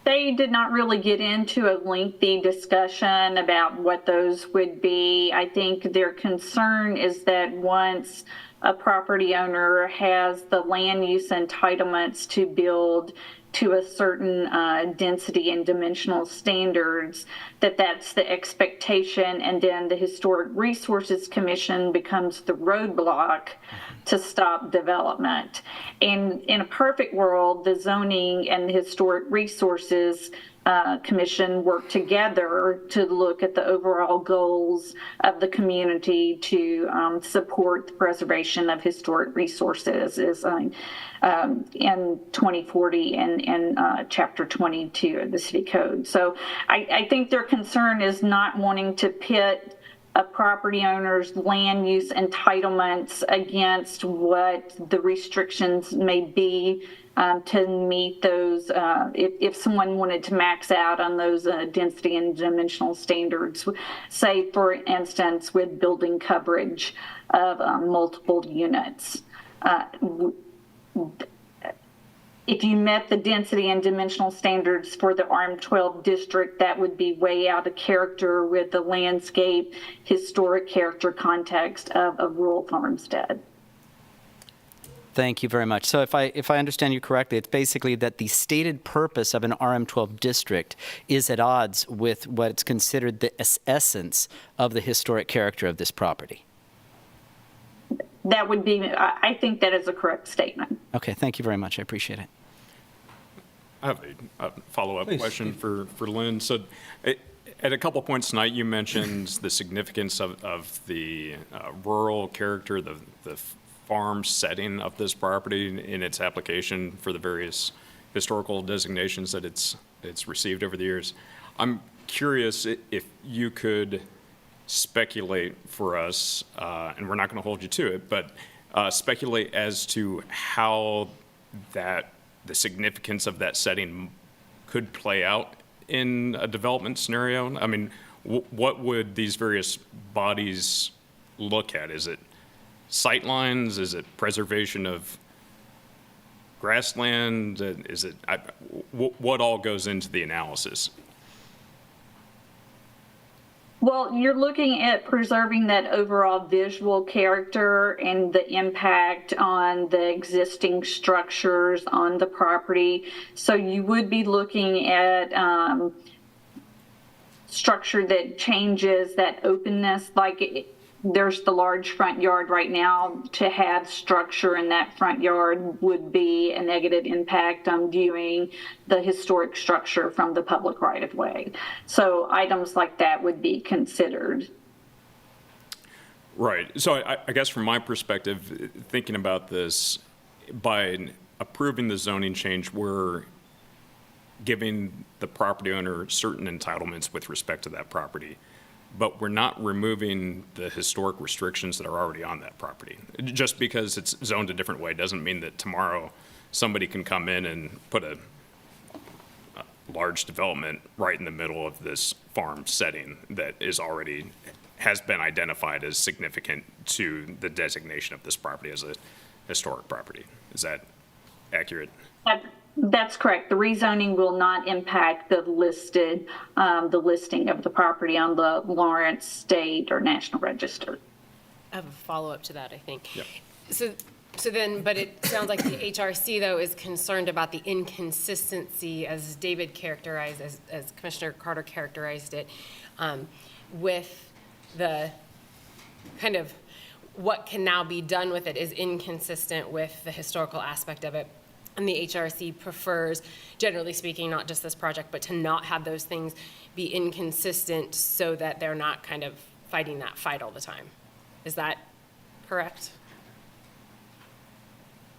They did not really get into a lengthy discussion about what those would be. I think their concern is that once a property owner has the land use entitlements to build to a certain density and dimensional standards, that's the expectation, and then the Historic Resources Commission becomes the roadblock to stop development. And in a perfect world, the zoning and the Historic Resources Commission work together to look at the overall goals of the community to support the preservation of historic resources in 2040 and Chapter 22 of the City Code. So I think their concern is not wanting to pit a property owner's land use entitlements against what the restrictions may be to meet those, if someone wanted to max out on those density and dimensional standards, say, for instance, with building coverage of multiple units. If you met the density and dimensional standards for the RM12 district, that would be way out of character with the landscape, historic character context of a rural farmstead. Thank you very much. So if I understand you correctly, it's basically that the stated purpose of an RM12 district is at odds with what's considered the essence of the historic character of this property. That would be, I think that is a correct statement. Okay, thank you very much. I appreciate it. I have a follow-up question for Lynn. So at a couple points tonight, you mentioned the significance of the rural character, the farm setting of this property in its application for the various historical designations that it's received over the years. I'm curious if you could speculate for us, and we're not going to hold you to it, but speculate as to how the significance of that setting could play out in a development scenario. I mean, what would these various bodies look at? Is it sight lines? Is it preservation of grassland? Is it what all goes into the analysis? Well, you're looking at preserving that overall visual character and the impact on the existing structures on the property. So you would be looking at structure that changes that openness, like there's the large front yard right now. To have structure in that front yard would be a negative impact on viewing the historic structure from the public right-of-way. So items like that would be considered. Right. So I guess from my perspective, thinking about this, by approving the zoning change, we're giving the property owner certain entitlements with respect to that property, but we're not removing the historic restrictions that are already on that property. Just because it's zoned a different way doesn't mean that tomorrow somebody can come in and put a large development right in the middle of this farm setting that has been identified as significant to the designation of this property as a historic property. Is that accurate? That's correct. The rezoning will not impact the listing of the property on the Lawrence State or National Register. I have a follow-up to that, I think. Yep. So then, but it sounds like the HRC, though, is concerned about the inconsistency, as David characterized, as Commissioner Carter characterized it, with the kind of what can now be done with it is inconsistent with the historical aspect of it. And the HRC prefers, generally speaking, not just this project, but to not have those things be inconsistent so that they're not kind of fighting that fight all the time. Is that correct?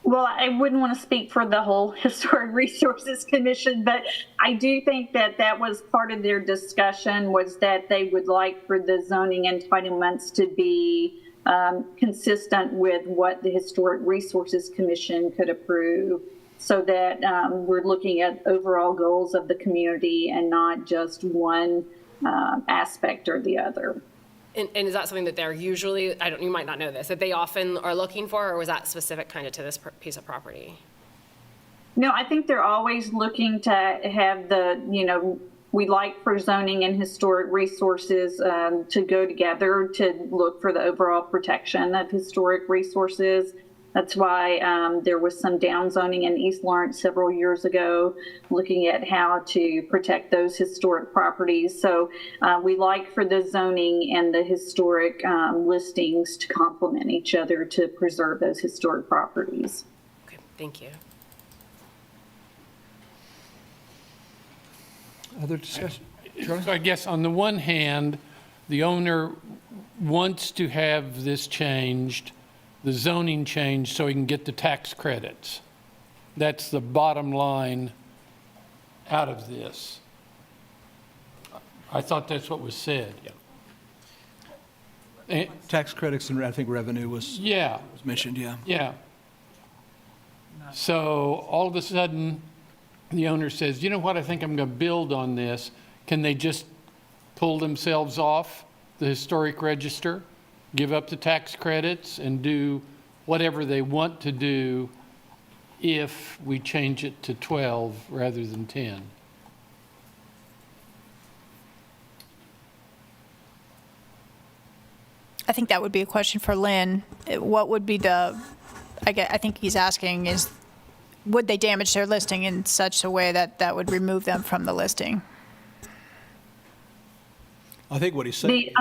Well, I wouldn't want to speak for the whole Historic Resources Commission, but I do think that that was part of their discussion, was that they would like for the zoning entitlements to be consistent with what the Historic Resources Commission could approve, so that we're looking at overall goals of the community and not just one aspect or the other. And is that something that they're usually, you might not know this, that they often are looking for, or was that specific kind of to this piece of property? No, I think they're always looking to have we like for zoning and historic resources to go together to look for the overall protection of historic resources. That's why there was some downzoning in East Lawrence several years ago, looking at how to protect those historic properties. So we like for the zoning and the historic listings to complement each other to preserve those historic properties. Okay, thank you. Other discussion? So I guess on the one hand, the owner wants to have this changed, the zoning changed, so he can get the tax credits. That's the bottom line out of this. I thought that's what was said. Yeah. Tax credits and I think revenue was mentioned, yeah. Yeah. So all of a sudden, the owner says, you know what, I think I'm going to build on this. Can they just pull themselves off the historic register, give up the tax credits, and do whatever they want to do if we change it to 12 rather than 10? I think that would be a question for Lynn. What would be I think he's asking is, would they damage their listing in such a way that that would remove them from the listing? I think what he's saying,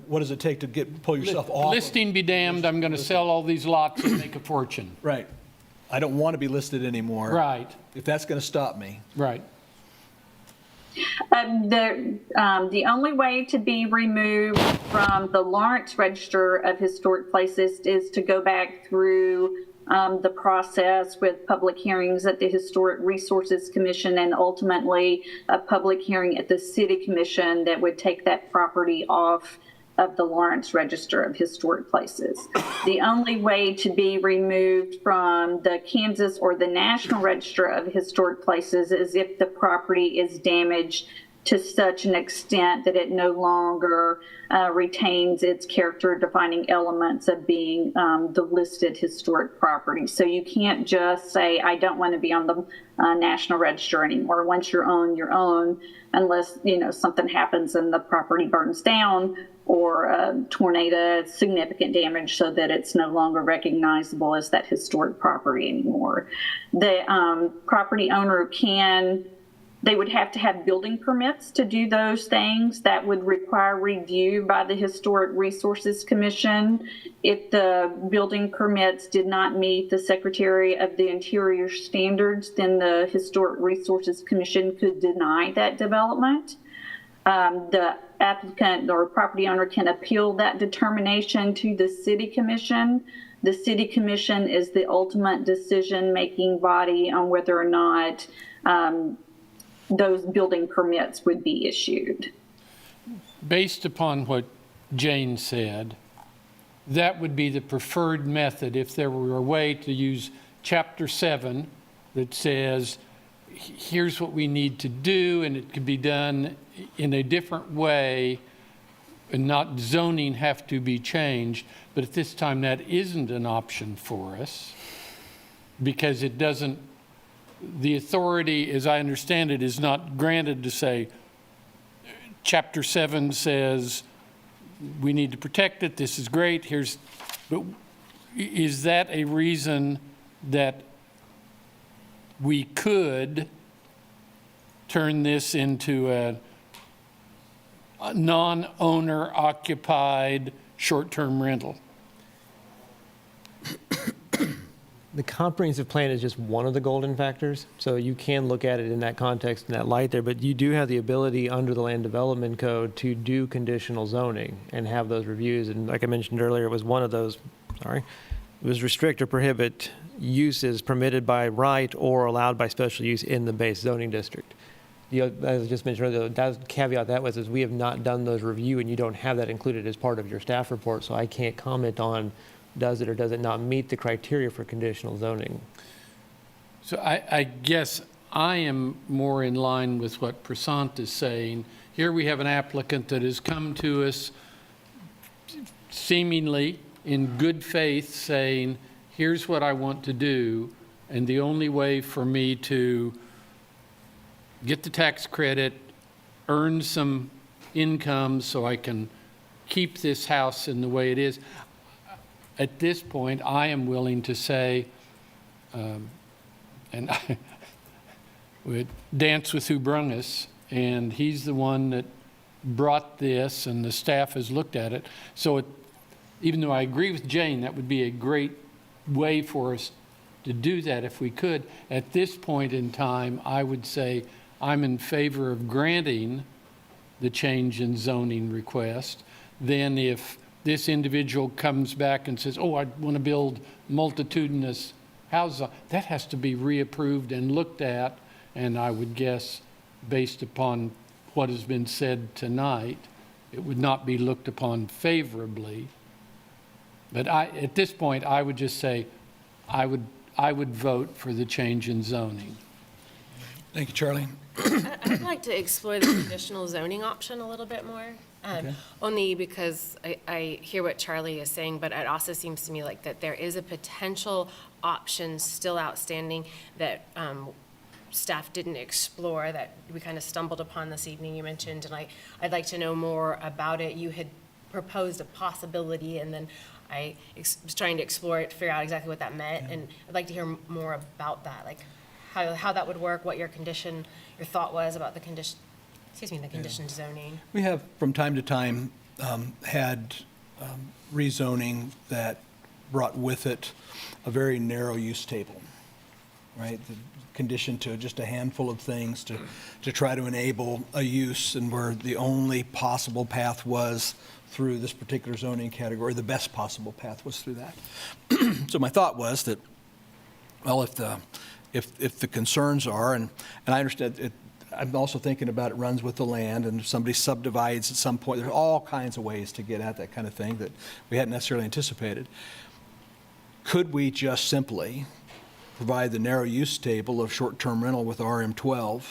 what does it take to pull yourself off? Listing be damned, I'm going to sell all these lots and make a fortune. Right. I don't want to be listed anymore. Right. If that's going to stop me. Right. The only way to be removed from the Lawrence Register of Historic Places is to go back through the process with public hearings at the Historic Resources Commission and ultimately a public hearing at the City Commission that would take that property off of the Lawrence Register of Historic Places. The only way to be removed from the Kansas or the National Register of Historic Places is if the property is damaged to such an extent that it no longer retains its character-defining elements of being the listed historic property. So you can't just say, I don't want to be on the National Register anymore. Once you're on, unless something happens and the property burns down or a tornado, significant damage so that it's no longer recognizable as that historic property anymore. The property owner they would have to have building permits to do those things. That would require review by the Historic Resources Commission. If the building permits did not meet the Secretary of the Interior standards, then the Historic Resources Commission could deny that development. The applicant or property owner can appeal that determination to the City Commission. The City Commission is the ultimate decision-making body on whether or not those building permits would be issued. Based upon what Jane said, that would be the preferred method if there were a way to use Chapter 7 that says, here's what we need to do, and it could be done in a different way, and not zoning have to be changed. But at this time, that isn't an option for us because it doesn't, the authority, as I understand it, is not granted to say, Chapter 7 says, we need to protect it, this is great, but is that a reason that we could turn this into a non-owner occupied short-term rental? The comprehensive plan is just one of the golden factors, so you can look at it in that context, in that light there, but you do have the ability under the Land Development Code to do conditional zoning and have those reviews, and like I mentioned earlier, it was one of those, it was restrict or prohibit uses permitted by right or allowed by special use in the base zoning district. As I just mentioned earlier, the caveat that was is we have not done those review and you don't have that included as part of your staff report, so I can't comment on does it or does it not meet the criteria for conditional zoning. So I guess I am more in line with what Prasant is saying. Here we have an applicant that has come to us seemingly in good faith saying, here's what I want to do, and the only way for me to get the tax credit, earn some income so I can keep this house in the way it is. At this point, I am willing to say, and I would dance with who brung us, and he's the one that brought this, and the staff has looked at it. So even though I agree with Jane, that would be a great way for us to do that if we could. At this point in time, I would say I'm in favor of granting the change in zoning request. Then if this individual comes back and says, oh, I want to build multitudinous houses, that has to be reapproved and looked at, and I would guess, based upon what has been said tonight, it would not be looked upon favorably. But at this point, I would just say, I would vote for the change in zoning. Thank you, Charlie. I'd like to explore the conditional zoning option a little bit more. Only because I hear what Charlie is saying, but it also seems to me like that there is a potential option still outstanding that staff didn't explore that we kind of stumbled upon this evening, you mentioned, and I'd like to know more about it. You had proposed a possibility, and then I was trying to explore it to figure out exactly what that meant, and I'd like to hear more about that, like how that would work, what your thought was about the condition. The conditioned zoning. We have, from time to time, had rezoning that brought with it a very narrow use table, right? The condition to just a handful of things to try to enable a use, and where the only possible path was through this particular zoning category, the best possible path was through that. So my thought was that, well, if the concerns are, and I understand it, I'm also thinking about it runs with the land, and if somebody subdivides at some point, there's all kinds of ways to get at that kind of thing that we hadn't necessarily anticipated. Could we just simply provide the narrow use table of short-term rental with RM12?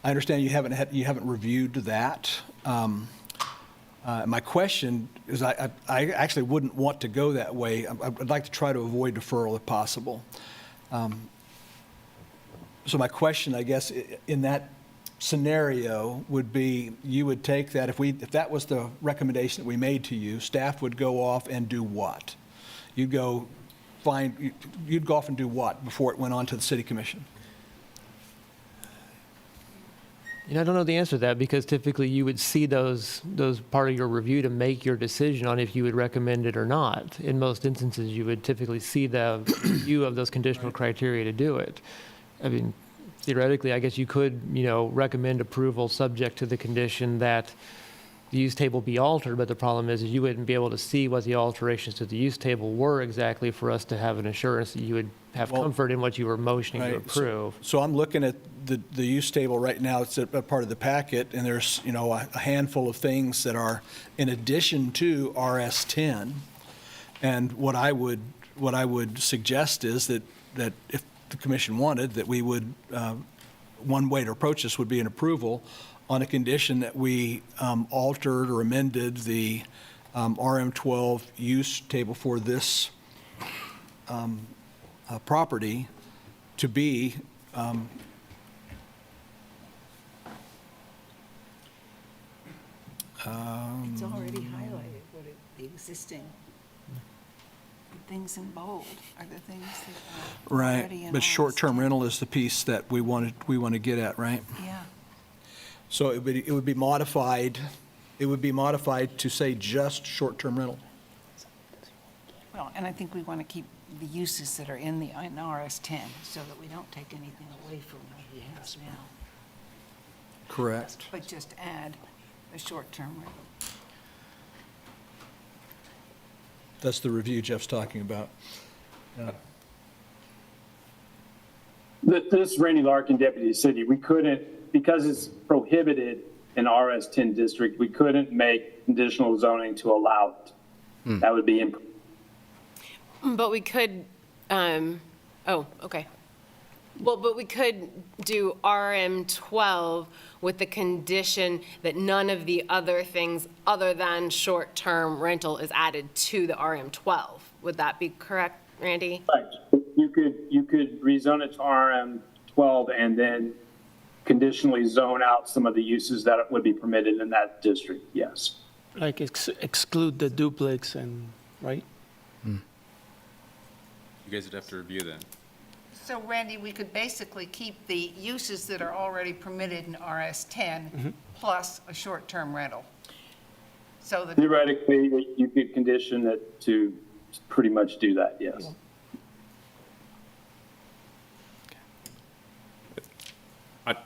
I understand you haven't reviewed that. My question is, I actually wouldn't want to go that way. I'd like to try to avoid deferral if possible. So my question, I guess, in that scenario would be, you would take that, if that was the recommendation that we made to you, staff would go off and do what? You'd go off and do what before it went on to the city commission? I don't know the answer to that, because typically you would see those part of your review to make your decision on if you would recommend it or not. In most instances, you would typically see the review of those conditional criteria to do it. I mean, theoretically, I guess you could, recommend approval subject to the condition that the use table be altered, but the problem is you wouldn't be able to see what the alterations to the use table were exactly for us to have an assurance that you would have Well, comfort in what you were motioning to Right. So- approve. So I'm looking at the use table right now, it's a part of the packet, and there's, a handful of things that are in addition to RS10. And what I would suggest is that if the commission wanted, that we would, one way to approach this would be an approval on a condition that we altered or amended the RM12 use table for this property to be It's already highlighted what the existing things in bold are the things that are already right, in but RS10. short-term rental is the piece that we want to get at, right? Yeah. So it would be modified, to say just short-term rental. Well, and I think we want to keep the uses that are in RS10 so that we don't take anything away from what he has now, Correct. but just add a short-term rental. That's the review Jeff's talking about. This is Randy Larkin, Deputy City. We couldn't, because it's prohibited in RS10 district, we couldn't make conditional zoning to allow it. That would be improper. But we could, okay. Well, but we could do RM12 with the condition that none of the other things other than short-term rental is added to the RM12. Would that be correct, Randy? Right. You could rezone it to RM12 and then conditionally zone out some of the uses that would be permitted in that district, yes. Like exclude the duplex and, right? You guys would have to review that. So Randy, we could basically keep the uses that are already permitted in RS10 plus a short-term rental. So that Theoretically, you could condition it to pretty much do that, yes.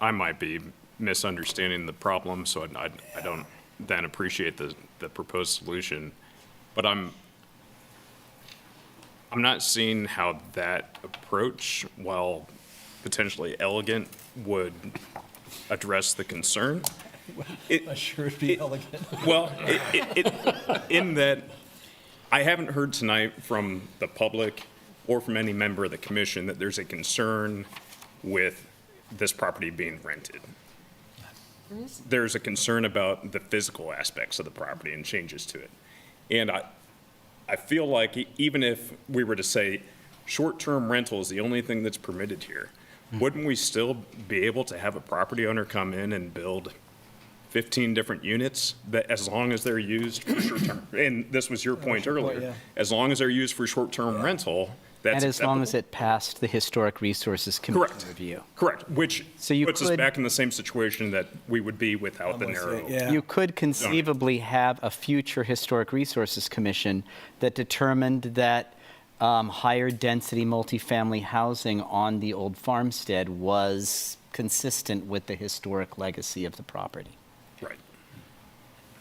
I might be misunderstanding the problem, so I don't then appreciate the proposed solution. But I'm not seeing how that approach, while potentially elegant, would address the concern. I'm sure it'd be elegant. Well, in that, I haven't heard tonight from the public or from any member of the commission that there's a concern with this property being rented. There's a concern about the physical aspects of the property and changes to it. And I feel like even if we were to say short-term rental is the only thing that's permitted here, wouldn't we still be able to have a property owner come in and build 15 different units that, as long as they're used for short-term, and this was your point earlier, yeah. as long as they're used for short-term rental, that's And as long as acceptable. it passed the Historic Resources Commission Correct. review. Correct, which So you puts us could- back in the same situation that we would be without the narrow. Yeah. You could conceivably have a future Historic Resources Commission that determined that higher density multifamily housing on the old farmstead was consistent with the historic legacy of the property. Right.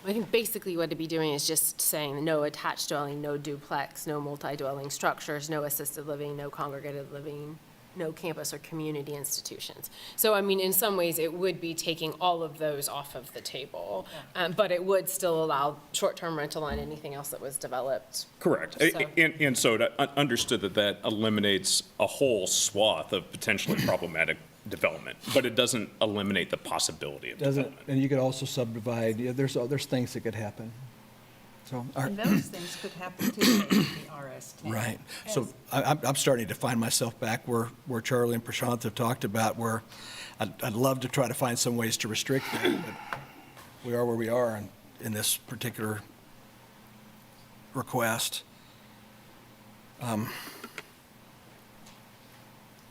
I think basically what it'd be doing is just saying no attached dwelling, no duplex, no multi-dwelling structures, no assisted living, no congregated living, no campus or community institutions. So, I mean, in some ways, it would be taking all of those off of the table, but it would still allow short-term rental on anything else that was developed. Correct. So- And so understood that eliminates a whole swath of potentially problematic development, but it doesn't eliminate the possibility of Doesn't, development. and you could also subdivide, yeah, there's things that could happen. So, And those things could happen too in the RS10. right. So I'm starting to find myself back where Charlie and Prashant have talked about, where I'd love to try to find some ways to restrict that, but we are where we are in this particular request.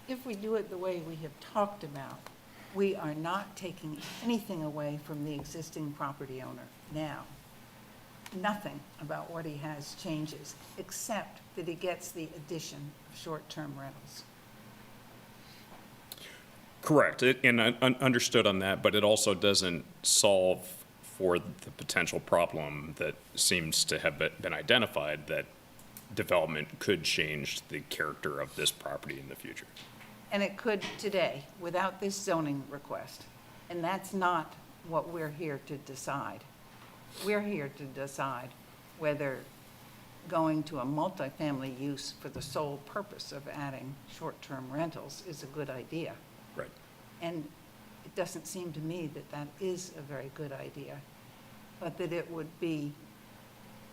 If we do it the way we have talked about, we are not taking anything away from the existing property owner now. Nothing about what he has changes, except that he gets the addition of short-term rentals. Correct, and understood on that, but it also doesn't solve for the potential problem that seems to have been identified, that development could change the character of this property in the future. And it could today, without this zoning request. And that's not what we're here to decide. We're here to decide whether going to a multifamily use for the sole purpose of adding short-term rentals is a good idea. Right. And it doesn't seem to me that that is a very good idea, but that it would be,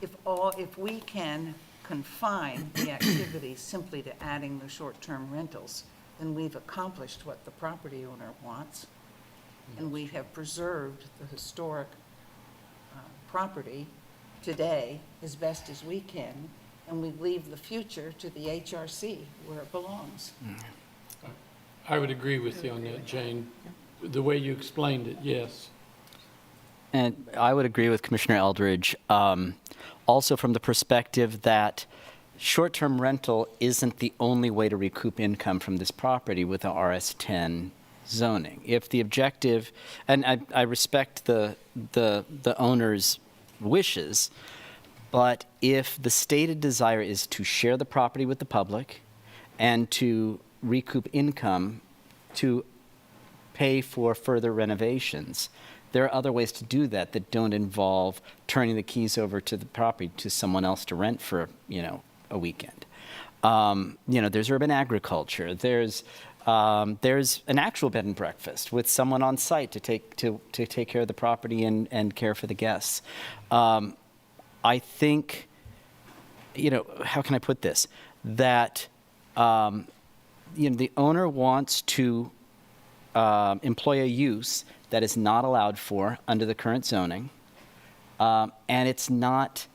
if we can confine the activity simply to adding the short-term rentals, then we've accomplished what the property owner wants, and we have preserved the historic property today as best as we can, and we leave the future to the HRC where it belongs. I would agree with you on that, Jane. The way you explained it, yes. And I would agree with Commissioner Eldridge, also from the perspective that short-term rental isn't the only way to recoup income from this property with the RS10 zoning. If the objective, and I respect the owner's wishes, but if the stated desire is to share the property with the public and to recoup income to pay for further renovations, there are other ways to do that that don't involve turning the keys over to the property to someone else to rent for, a weekend. There's urban agriculture. There's an actual bed and breakfast with someone on site to take care of the property and care for the guests. I think, how can I put this? That the owner wants to employ a use that is not allowed for under the current zoning, and it's not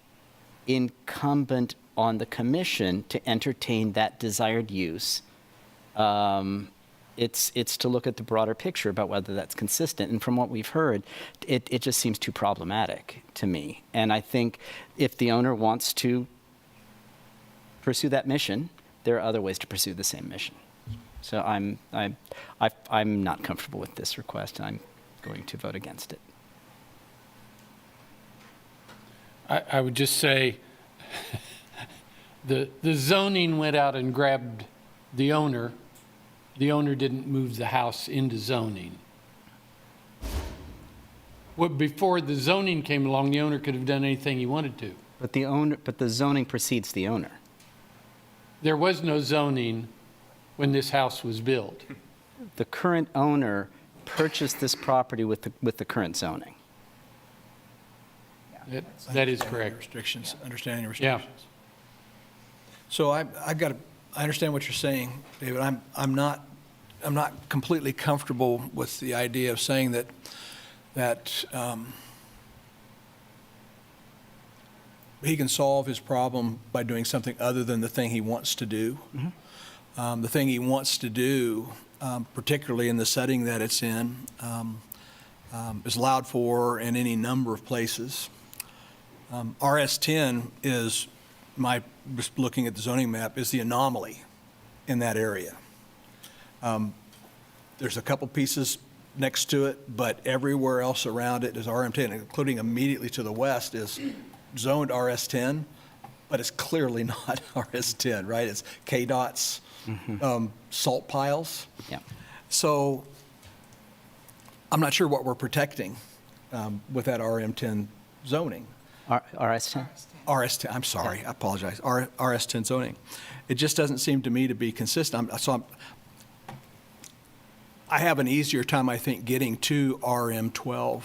incumbent on the commission to entertain that desired use. It's to look at the broader picture about whether that's consistent. And from what we've heard, it just seems too problematic to me. And I think if the owner wants to pursue that mission, there are other ways to pursue the same mission. So I'm not comfortable with this request, and I'm going to vote against it. I would just say the zoning went out and grabbed the owner. The owner didn't move the house into zoning. Before the zoning came along, the owner could have done anything he wanted to. But the zoning precedes the owner. There was no zoning when this house was built. The current owner purchased this property with the current zoning. That is correct. Understanding restrictions. So I understand what you're saying, David. I'm not completely comfortable with the idea of saying that he can solve his problem by doing something other than the thing he wants to do. The thing he wants to do, particularly in the setting that it's in, is allowed for in any number of places. RS10 is, just looking at the zoning map, is the anomaly in that area. There's a couple pieces next to it, but everywhere else around it is RM10, including immediately to the west is zoned RS10, but it's clearly not RS10, right? It's KDOT's salt piles. Yeah. So I'm not sure what we're protecting with that RM10 zoning. RS10? RS10, I'm sorry, I apologize, RS10 zoning. It just doesn't seem to me to be consistent. I have an easier time, I think, getting to RM12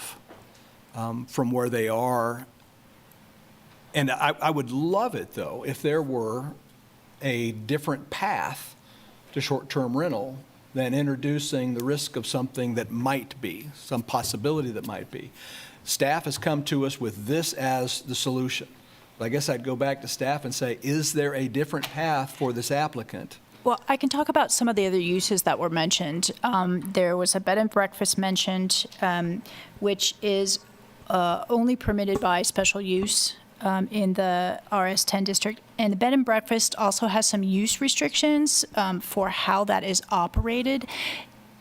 from where they are. And I would love it, though, if there were a different path to short-term rental than introducing the risk of something that might be, some possibility that might be. Staff has come to us with this as the solution. But I guess I'd go back to staff and say, is there a different path for this applicant? Well, I can talk about some of the other uses that were mentioned. There was a bed and breakfast mentioned, which is only permitted by special use in the RS10 district. And the bed and breakfast also has some use restrictions for how that is operated,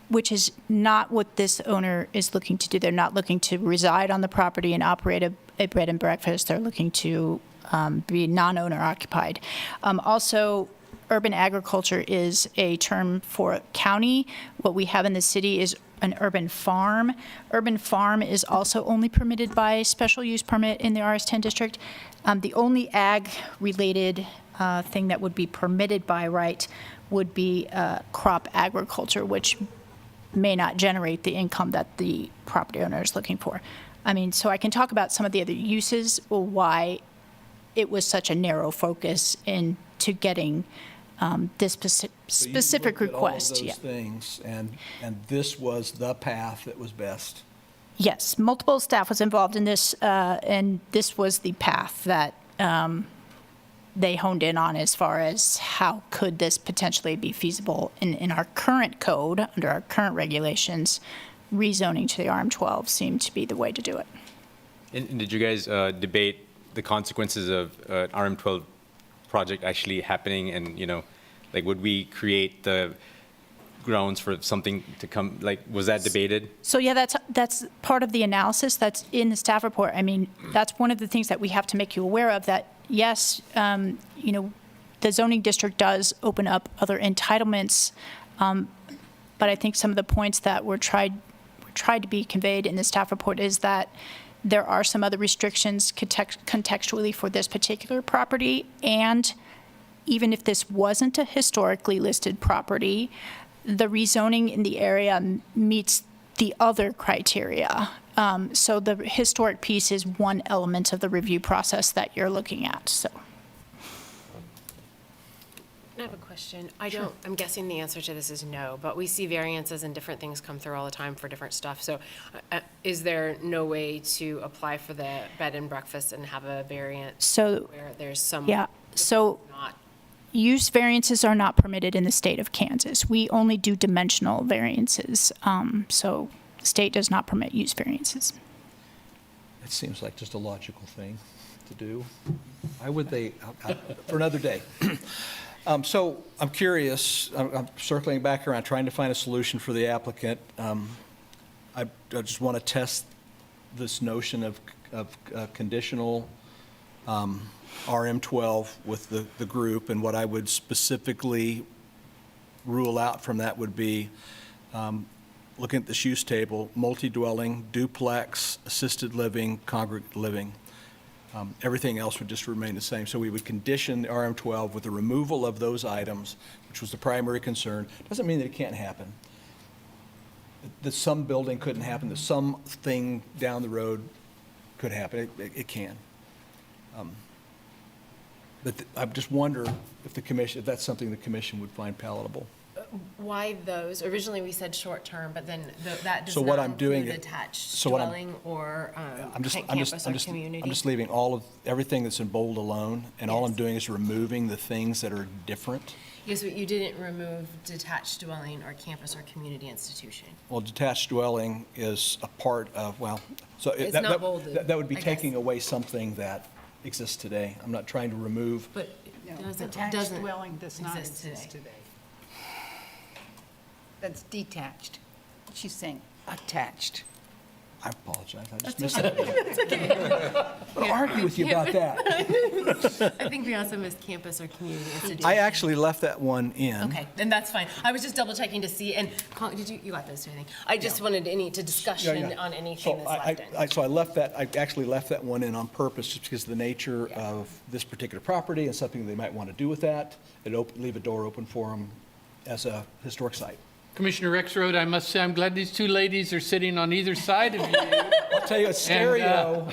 which is not what this owner is looking to do. They're not looking to reside on the property and operate a bed and breakfast. They're looking to be non-owner occupied. Also, urban agriculture is a term for county. What we have in the city is an urban farm. Urban farm is also only permitted by special use permit in the RS10 district. The only ag-related thing that would be permitted by right would be crop agriculture, which may not generate the income that the property owner is looking for. I mean, so I can talk about some of the other uses, or why it was such a narrow focus into getting this specific request. So you looked at all of those things, and this was the path that was best. Yes, multiple staff was involved in this, and this was the path that they honed in on as far as how could this potentially be feasible in our current code, under our current regulations. Rezoning to the RM12 seemed to be the way to do it. And did you guys debate the consequences of an RM12 project actually happening? And, like, would we create the grounds for something to come? Like, was that debated? So yeah, that's part of the analysis that's in the staff report. I mean, that's one of the things that we have to make you aware of, that yes, the zoning district does open up other entitlements, but I think some of the points that were tried to be conveyed in the staff report is that there are some other restrictions contextually for this particular property, and even if this wasn't a historically listed property, the rezoning in the area meets the other criteria. So the historic piece is one element of the review process that you're looking at. So. I have a question. I'm guessing the answer to this is no, but we see variances and different things come through all the time for different stuff. So is there no way to apply for the bed and breakfast and have a variance where there's some? Yeah, so use variances are not permitted in the state of Kansas. We only do dimensional variances. So the state does not permit use variances. It seems like just a logical thing to do. Why would they, for another day. So I'm curious, I'm circling back around, trying to find a solution for the applicant. I just want to test this notion of conditional RM12 with the group, and what I would specifically rule out from that would be, looking at this use table, multi-dwelling, duplex, assisted living, congregate living. Everything else would just remain the same. So we would condition the RM12 with the removal of those items, which was the primary concern. Doesn't mean that it can't happen. That some building couldn't happen, that something down the road could happen. It can. But I just wonder if that's something the commission would find palatable. Why those? Originally, we said short-term, but then that does So what not I'm doing include it- attached so what I'm- dwelling or I'm campus or community? just leaving everything that's in bold alone, and all I'm doing is removing the things that are different. Yes, but you didn't remove detached dwelling or campus or community institution. Well, detached dwelling is a part of, so It's not bolded, that would be I guess. taking away something that exists today. I'm not trying to remove. But Detached dwelling does not exist today. That's detached. She's saying attached. I apologize, I just missed it. I'll argue with you about that. I think we also missed campus or community institution. I actually left that one in. Okay, then that's fine. I was just double checking to see, and you got those two, I think. I just wanted discussion on anything that's left in. So I actually left that one in on purpose, just because of the nature of this particular property and something they might want to do with that. Leave a door open for them as a historic site. Commissioner Rexroad, I must say, I'm glad these two ladies are sitting on either side of you. I'll tell you, it's stereo.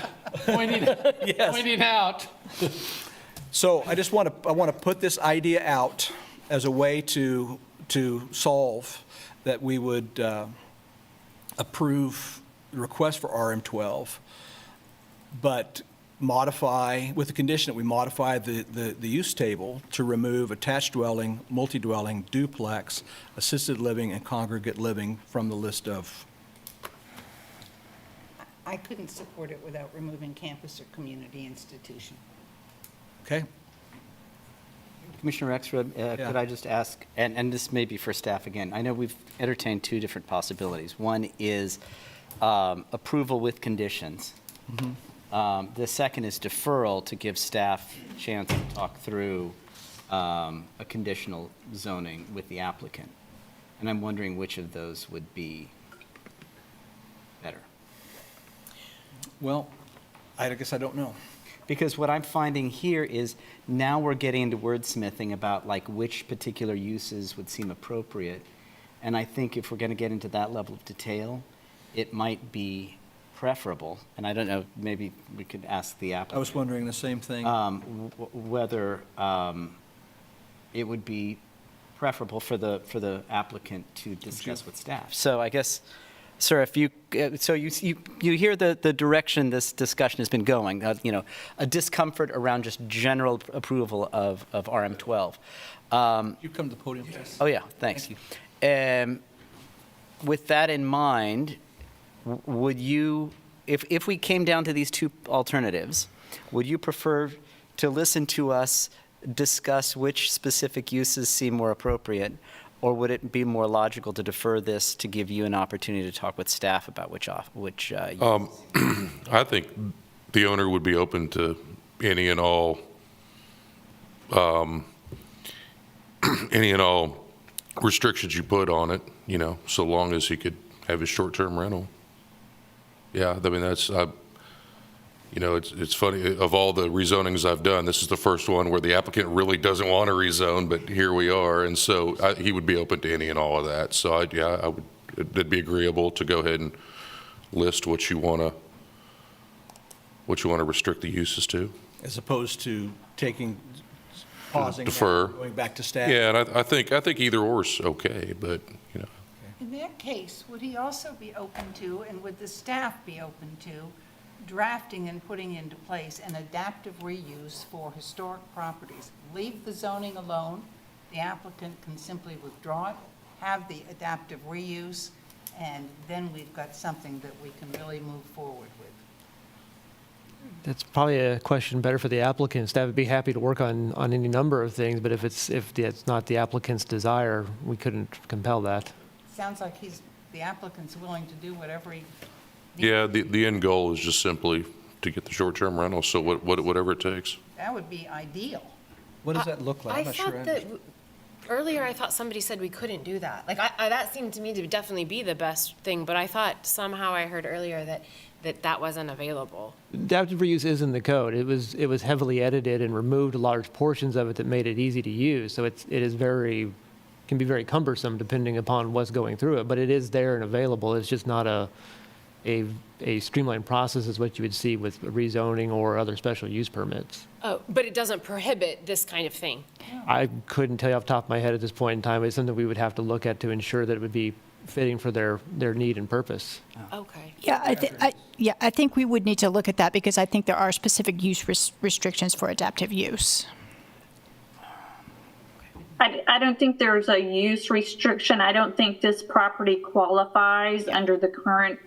Pointing out. So I want to put this idea out as a way to solve that we would approve the request for RM12, but modify, with the condition that we modify the use table to remove attached dwelling, multi-dwelling, duplex, assisted living, and congregate living from the list of. I couldn't support it without removing campus or community institution. Okay. Commissioner Rexroad, could I just ask, and this may be for staff again, I know we've entertained two different possibilities. One is approval with conditions. The second is deferral to give staff a chance to talk through a conditional zoning with the applicant. And I'm wondering which of those would be better. Well, I guess I don't know. Because what I'm finding here is now we're getting into wordsmithing about like which particular uses would seem appropriate. And I think if we're going to get into that level of detail, it might be preferable, and I don't know, maybe we could ask the applicant. I was wondering the same thing. Whether it would be preferable for the applicant to discuss with staff. So I guess, sir, if you hear the direction this discussion has been going, a discomfort around just general approval of RM12. You come to the podium, please. Oh, yeah, thanks. With that in mind, would you, if we came down to these two alternatives, would you prefer to listen to us discuss which specific uses seem more appropriate, or would it be more logical to defer this to give you an opportunity to talk with staff about which I think the owner would be open to any and all restrictions you put on it, so long as he could have his short-term rental. Yeah, I mean, that's, it's funny, of all the rezonings I've done, this is the first one where the applicant really doesn't want to rezone, but here we are, and so he would be open to any and all of that. So I would, it'd be agreeable to go ahead and list what you want to restrict the uses to. As opposed to pausing, defer, going back to staff. Yeah, and I think either or is okay, but In that case, would he also be open to, and would the staff be open to, drafting and putting into place an adaptive reuse for historic properties? Leave the zoning alone, the applicant can simply withdraw it, have the adaptive reuse, and then we've got something that we can really move forward with. That's probably a question better for the applicant. Staff would be happy to work on any number of things, but if it's not the applicant's desire, we couldn't compel that. Sounds like the applicant's willing to do whatever he needs. yeah, the end goal is just simply to get the short-term rental, so whatever it takes. That would be ideal. What does that look like? I I'm not sure thought that, earlier I thought somebody said we couldn't do that. Like, that seemed to me to definitely be the best thing, but I thought somehow I heard earlier that wasn't available. Adaptive reuse is in the code. It was heavily edited and removed large portions of it that made it easy to use. So it can be very cumbersome depending upon what's going through it, but it is there and available. It's just not a streamlined process as what you would see with rezoning or other special use permits. Oh, but it doesn't prohibit this kind of thing. I couldn't tell you off the top of my head at this point in time. It's something we would have to look at to ensure that it would be fitting for their need and purpose. Okay. Yeah, I think we would need to look at that because I think there are specific use restrictions for adaptive use. I don't think there's a use restriction. I don't think this property qualifies under the current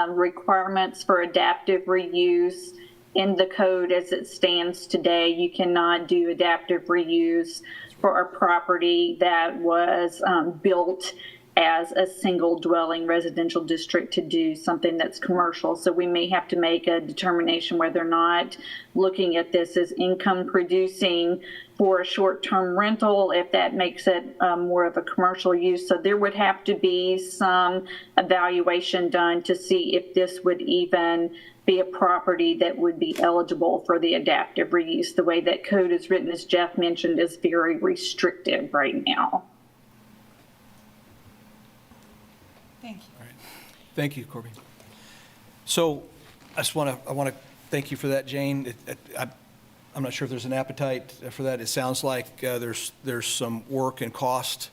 requirements for adaptive reuse in the code as it stands today. You cannot do adaptive reuse for a property that was built as a single dwelling residential district to do something that's commercial. So we may have to make a determination whether or not looking at this as income producing for a short-term rental, if that makes it more of a commercial use. So there would have to be some evaluation done to see if this would even be a property that would be eligible for the adaptive reuse. The way that code is written, as Jeff mentioned, is very restrictive right now. Thank you. All right. Thank you, Corby. So I want to thank you for that, Jane. I'm not sure if there's an appetite for that. It sounds like there's some work and cost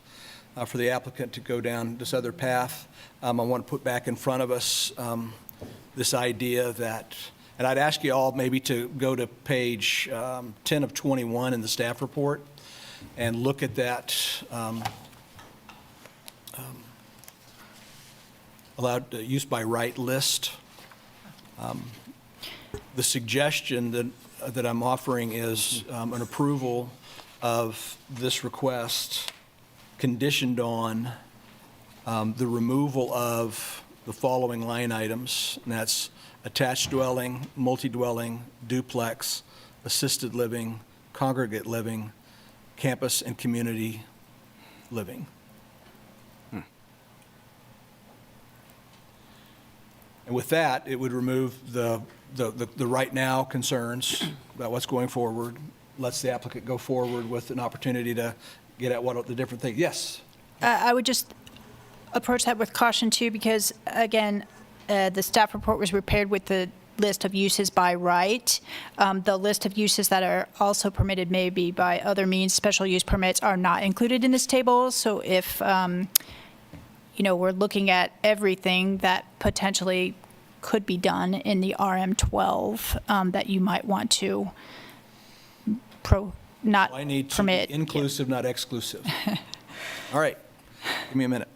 for the applicant to go down this other path. I want to put back in front of us this idea that, and I'd ask you all maybe to go to page 10 of 21 in the staff report and look at that allowed use by right list. The suggestion that I'm offering is an approval of this request conditioned on the removal of the following line items, and that's attached dwelling, multi-dwelling, duplex, assisted living, congregate living, campus and community living. And with that, it would remove the right now concerns about what's going forward, lets the applicant go forward with an opportunity to get at what the different things. Yes? I would just approach that with caution too, because again, the staff report was prepared with the list of uses by right. The list of uses that are also permitted may be by other means. Special use permits are not included in this table. So if, we're looking at everything that potentially could be done in the RM12 that you might want to not I need to permit. be inclusive, not exclusive. All right, give me a minute.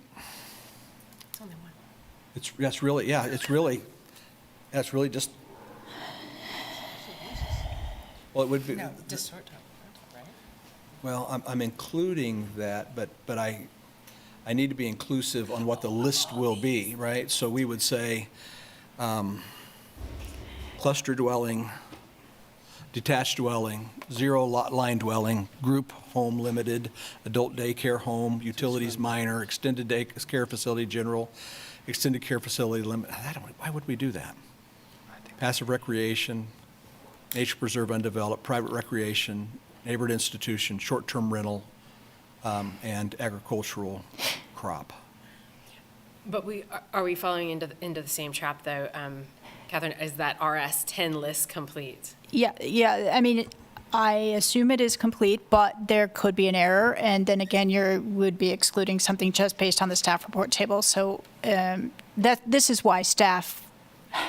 That's really just, well, it would be. No, just short-term rental, right? Well, I'm including that, but I need to be inclusive on what the list will be, right? So we would say cluster dwelling, detached dwelling, zero lot line dwelling, group home limited, adult daycare home, utilities minor, extended day care facility general, extended care facility limit. Why would we do that? Passive recreation, nature preserve undeveloped, private recreation, neighborhood institution, short-term rental, and agricultural crop. But are we following into the same trap, though? Catherine, is that RS 10 list complete? Yeah. I mean, I assume it is complete, but there could be an error. And then again, you would be excluding something just based on the staff report table. So this is why staff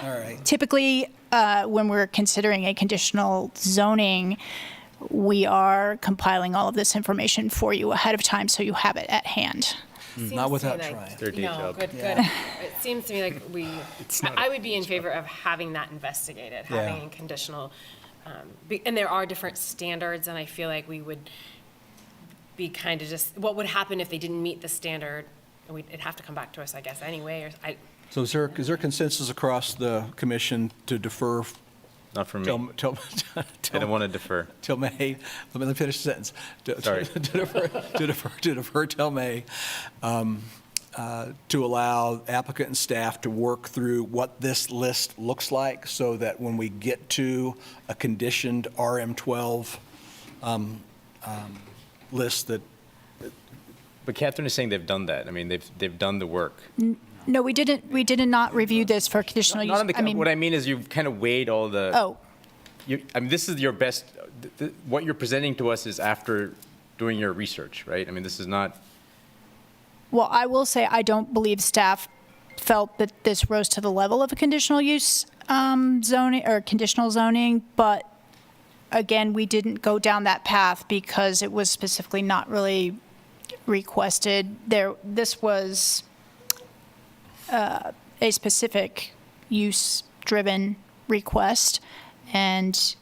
All right. typically, when we're considering a conditional zoning, we are compiling all of this information for you ahead of time so you have it at hand. Not without trying. They're No, detailed. good. It seems to me like I would be in favor of having that investigated, having a conditional, and there are different standards, and I feel like we would be kind of just, what would happen if they didn't meet the standard? It'd have to come back to us, I guess, anyway, So is there consensus across the commission to defer? Not from me. I don't want to defer. Till May. Let me finish the sentence. Sorry. To defer till May, to allow applicant and staff to work through what this list looks like, so that when we get to a conditioned RM12 list that. But Catherine is saying they've done that. I mean, they've done the work. No, we didn't. We did not review this for conditional use. What I mean is you've kind of weighed all the. Oh. I mean, this is your best. What you're presenting to us is after doing your research, right? I mean, this is not. Well, I will say I don't believe staff felt that this rose to the level of a conditional use zoning or conditional zoning, but again, we didn't go down that path because it was specifically not really requested. This was a specific use-driven request, and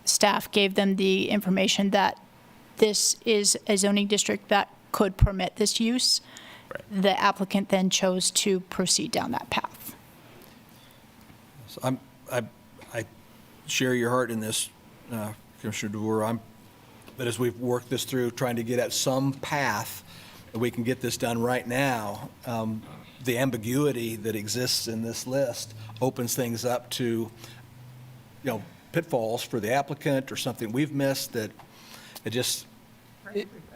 staff gave them the information that this is a zoning district that could permit this use. Right. The applicant then chose to proceed down that path. So I share your heart in this, Commissioner DeVore. But as we've worked this through, trying to get at some path that we can get this done right now, the ambiguity that exists in this list opens things up to, pitfalls for the applicant or something we've missed that it just.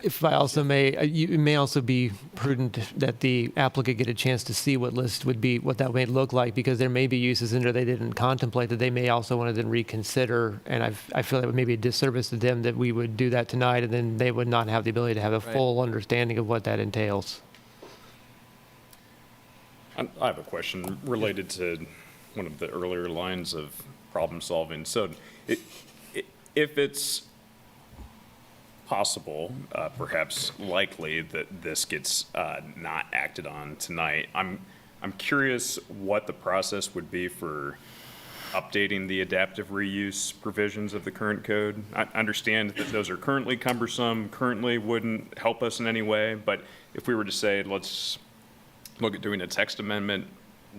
If I also may, it may also be prudent that the applicant get a chance to see what list would be, what that may look like, because there may be uses in there they didn't contemplate that they may also want to then reconsider. And I feel that would maybe a disservice to them that we would do that tonight, and then they would not have the ability to have a full understanding of what that entails. I have a question related to one of the earlier lines of problem solving. So if it's possible, perhaps likely, that this gets not acted on tonight, I'm curious what the process would be for updating the adaptive reuse provisions of the current code. I understand that those are currently cumbersome, currently wouldn't help us in any way, but if we were to say, let's look at doing a text amendment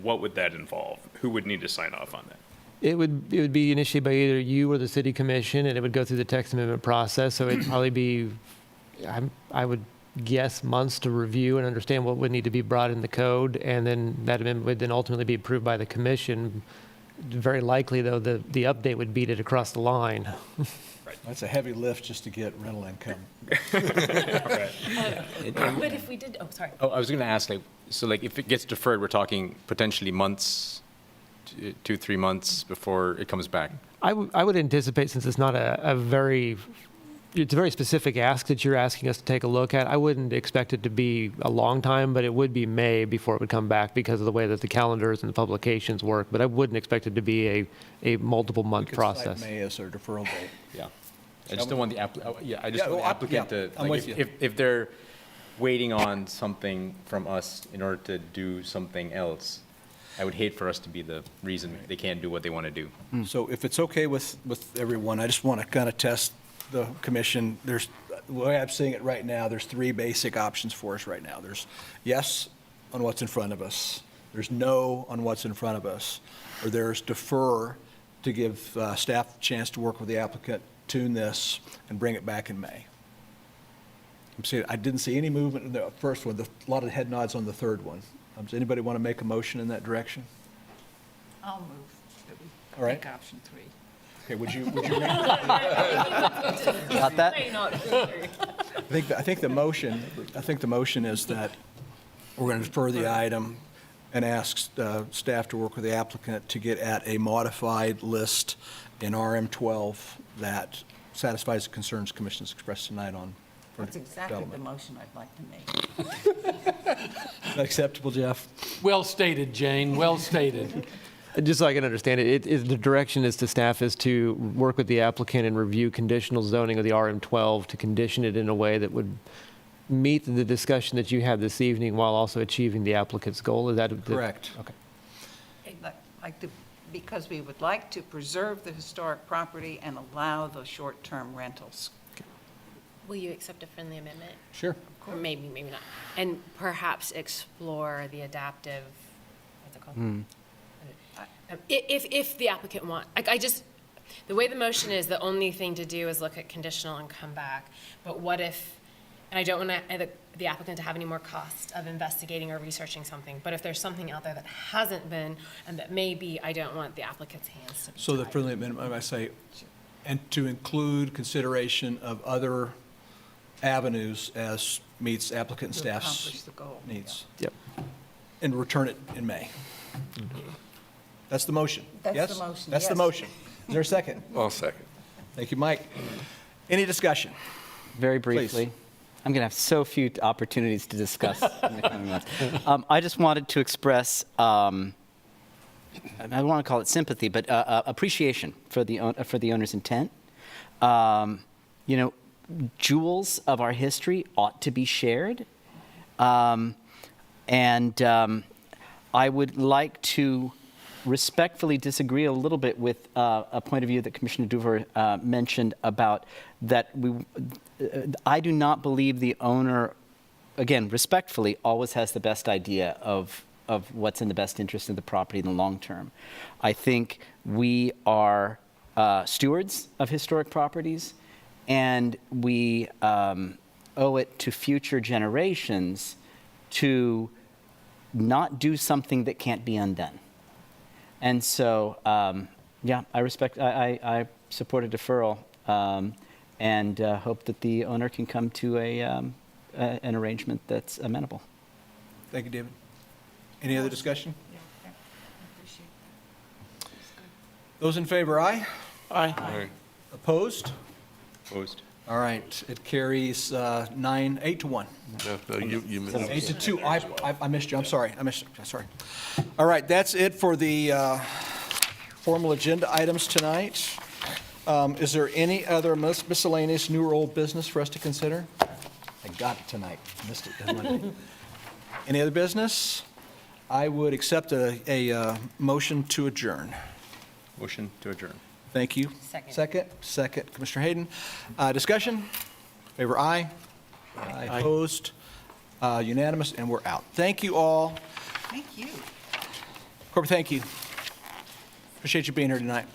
what would that involve? Who would need to sign off on that? It would be initiated by either you or the city commission, and it would go through the text amendment process. So it'd probably be, I would guess, months to review and understand what would need to be brought in the code, and then that amendment would then ultimately be approved by the commission. Very likely, though, the update would beat it across the line. That's a heavy lift just to get rental income. But if we did, oh, sorry. Oh, I was going to ask, so if it gets deferred, we're talking potentially months, 2-3 months before it comes back? I would anticipate, since it's not it's a very specific ask that you're asking us to take a look at, I wouldn't expect it to be a long time, but it would be May before it would come back because of the way that the calendars and the publications work. But I wouldn't expect it to be a multiple month process. May as our deferral date. Yeah. I just don't want the applicant to, I'm with you. if they're waiting on something from us in order to do something else, I would hate for us to be the reason they can't do what they want to do. So if it's okay with everyone, I just want to kind of test the commission. The way I'm seeing it right now, there's 3 basic options for us right now. There's yes on what's in front of us, there's no on what's in front of us, or there's defer to give staff a chance to work with the applicant, tune this, and bring it back in May. I didn't see any movement in the first one, a lot of head nods on the third one. Does anybody want to make a motion in that direction? I'll move that we All right. take option 3. Okay, would you make? Got that? I think the motion is that we're going to defer the item and ask staff to work with the applicant to get at a modified list in RM12 that satisfies the concerns the commission has expressed tonight on That's exactly the development. motion I'd like to make. Acceptable, Jeff? Well stated, Jane, well stated. Just so I can understand it, the direction is to staff is to work with the applicant and review conditional zoning of the RM12 to condition it in a way that would meet the discussion that you had this evening while also achieving the applicant's goal. Is that Correct. Okay. Because we would like to preserve the historic property and allow the short-term rentals. Will you accept a friendly amendment? Sure. Or maybe not. And perhaps explore the adaptive, what's it called? If the applicant the way the motion is, the only thing to do is look at conditional and come back. But what if, and I don't want the applicant to have any more cost of investigating or researching something, but if there's something out there that hasn't been and that may be, I don't want the applicant's hands to be So the tied. friendly amendment, I say, and to include consideration of other avenues as meets applicant and To staff's accomplish the goal. needs. Yep. And return it in May. That's the motion. That's Yes? the motion, That's the yes. motion. Is there a second? I'll second. Thank you, Mike. Any discussion? Very briefly. I'm going to have so few opportunities to discuss in the coming months. I just wanted to express, I don't want to call it sympathy, but appreciation for the owner's intent. Jewels of our history ought to be shared. I would like to respectfully disagree a little bit with a point of view that Commissioner Duver mentioned about that I do not believe the owner, again, respectfully, always has the best idea of what's in the best interest of the property in the long term. I think we are stewards of historic properties, and we owe it to future generations to not do something that can't be undone. And so, I support a deferral and hope that the owner can come to an arrangement that's amenable. Thank you, David. Any other discussion? Those in favor, aye? Aye. Opposed? Opposed. All right, it carries 8 to 1. No, you missed. 8 to 2. I missed you. I'm sorry. Sorry. All right, that's it for the formal agenda items tonight. Is there any other miscellaneous new or old business for us to consider? I got it tonight. Missed it. Any other business? I would accept a motion to adjourn. Motion to adjourn. Thank you. Second, Commissioner Hayden. Discussion? Favor, aye. Aye. Opposed? Unanimous, and we're out. Thank you all. Thank you. Corbett, thank you. Appreciate you being here tonight.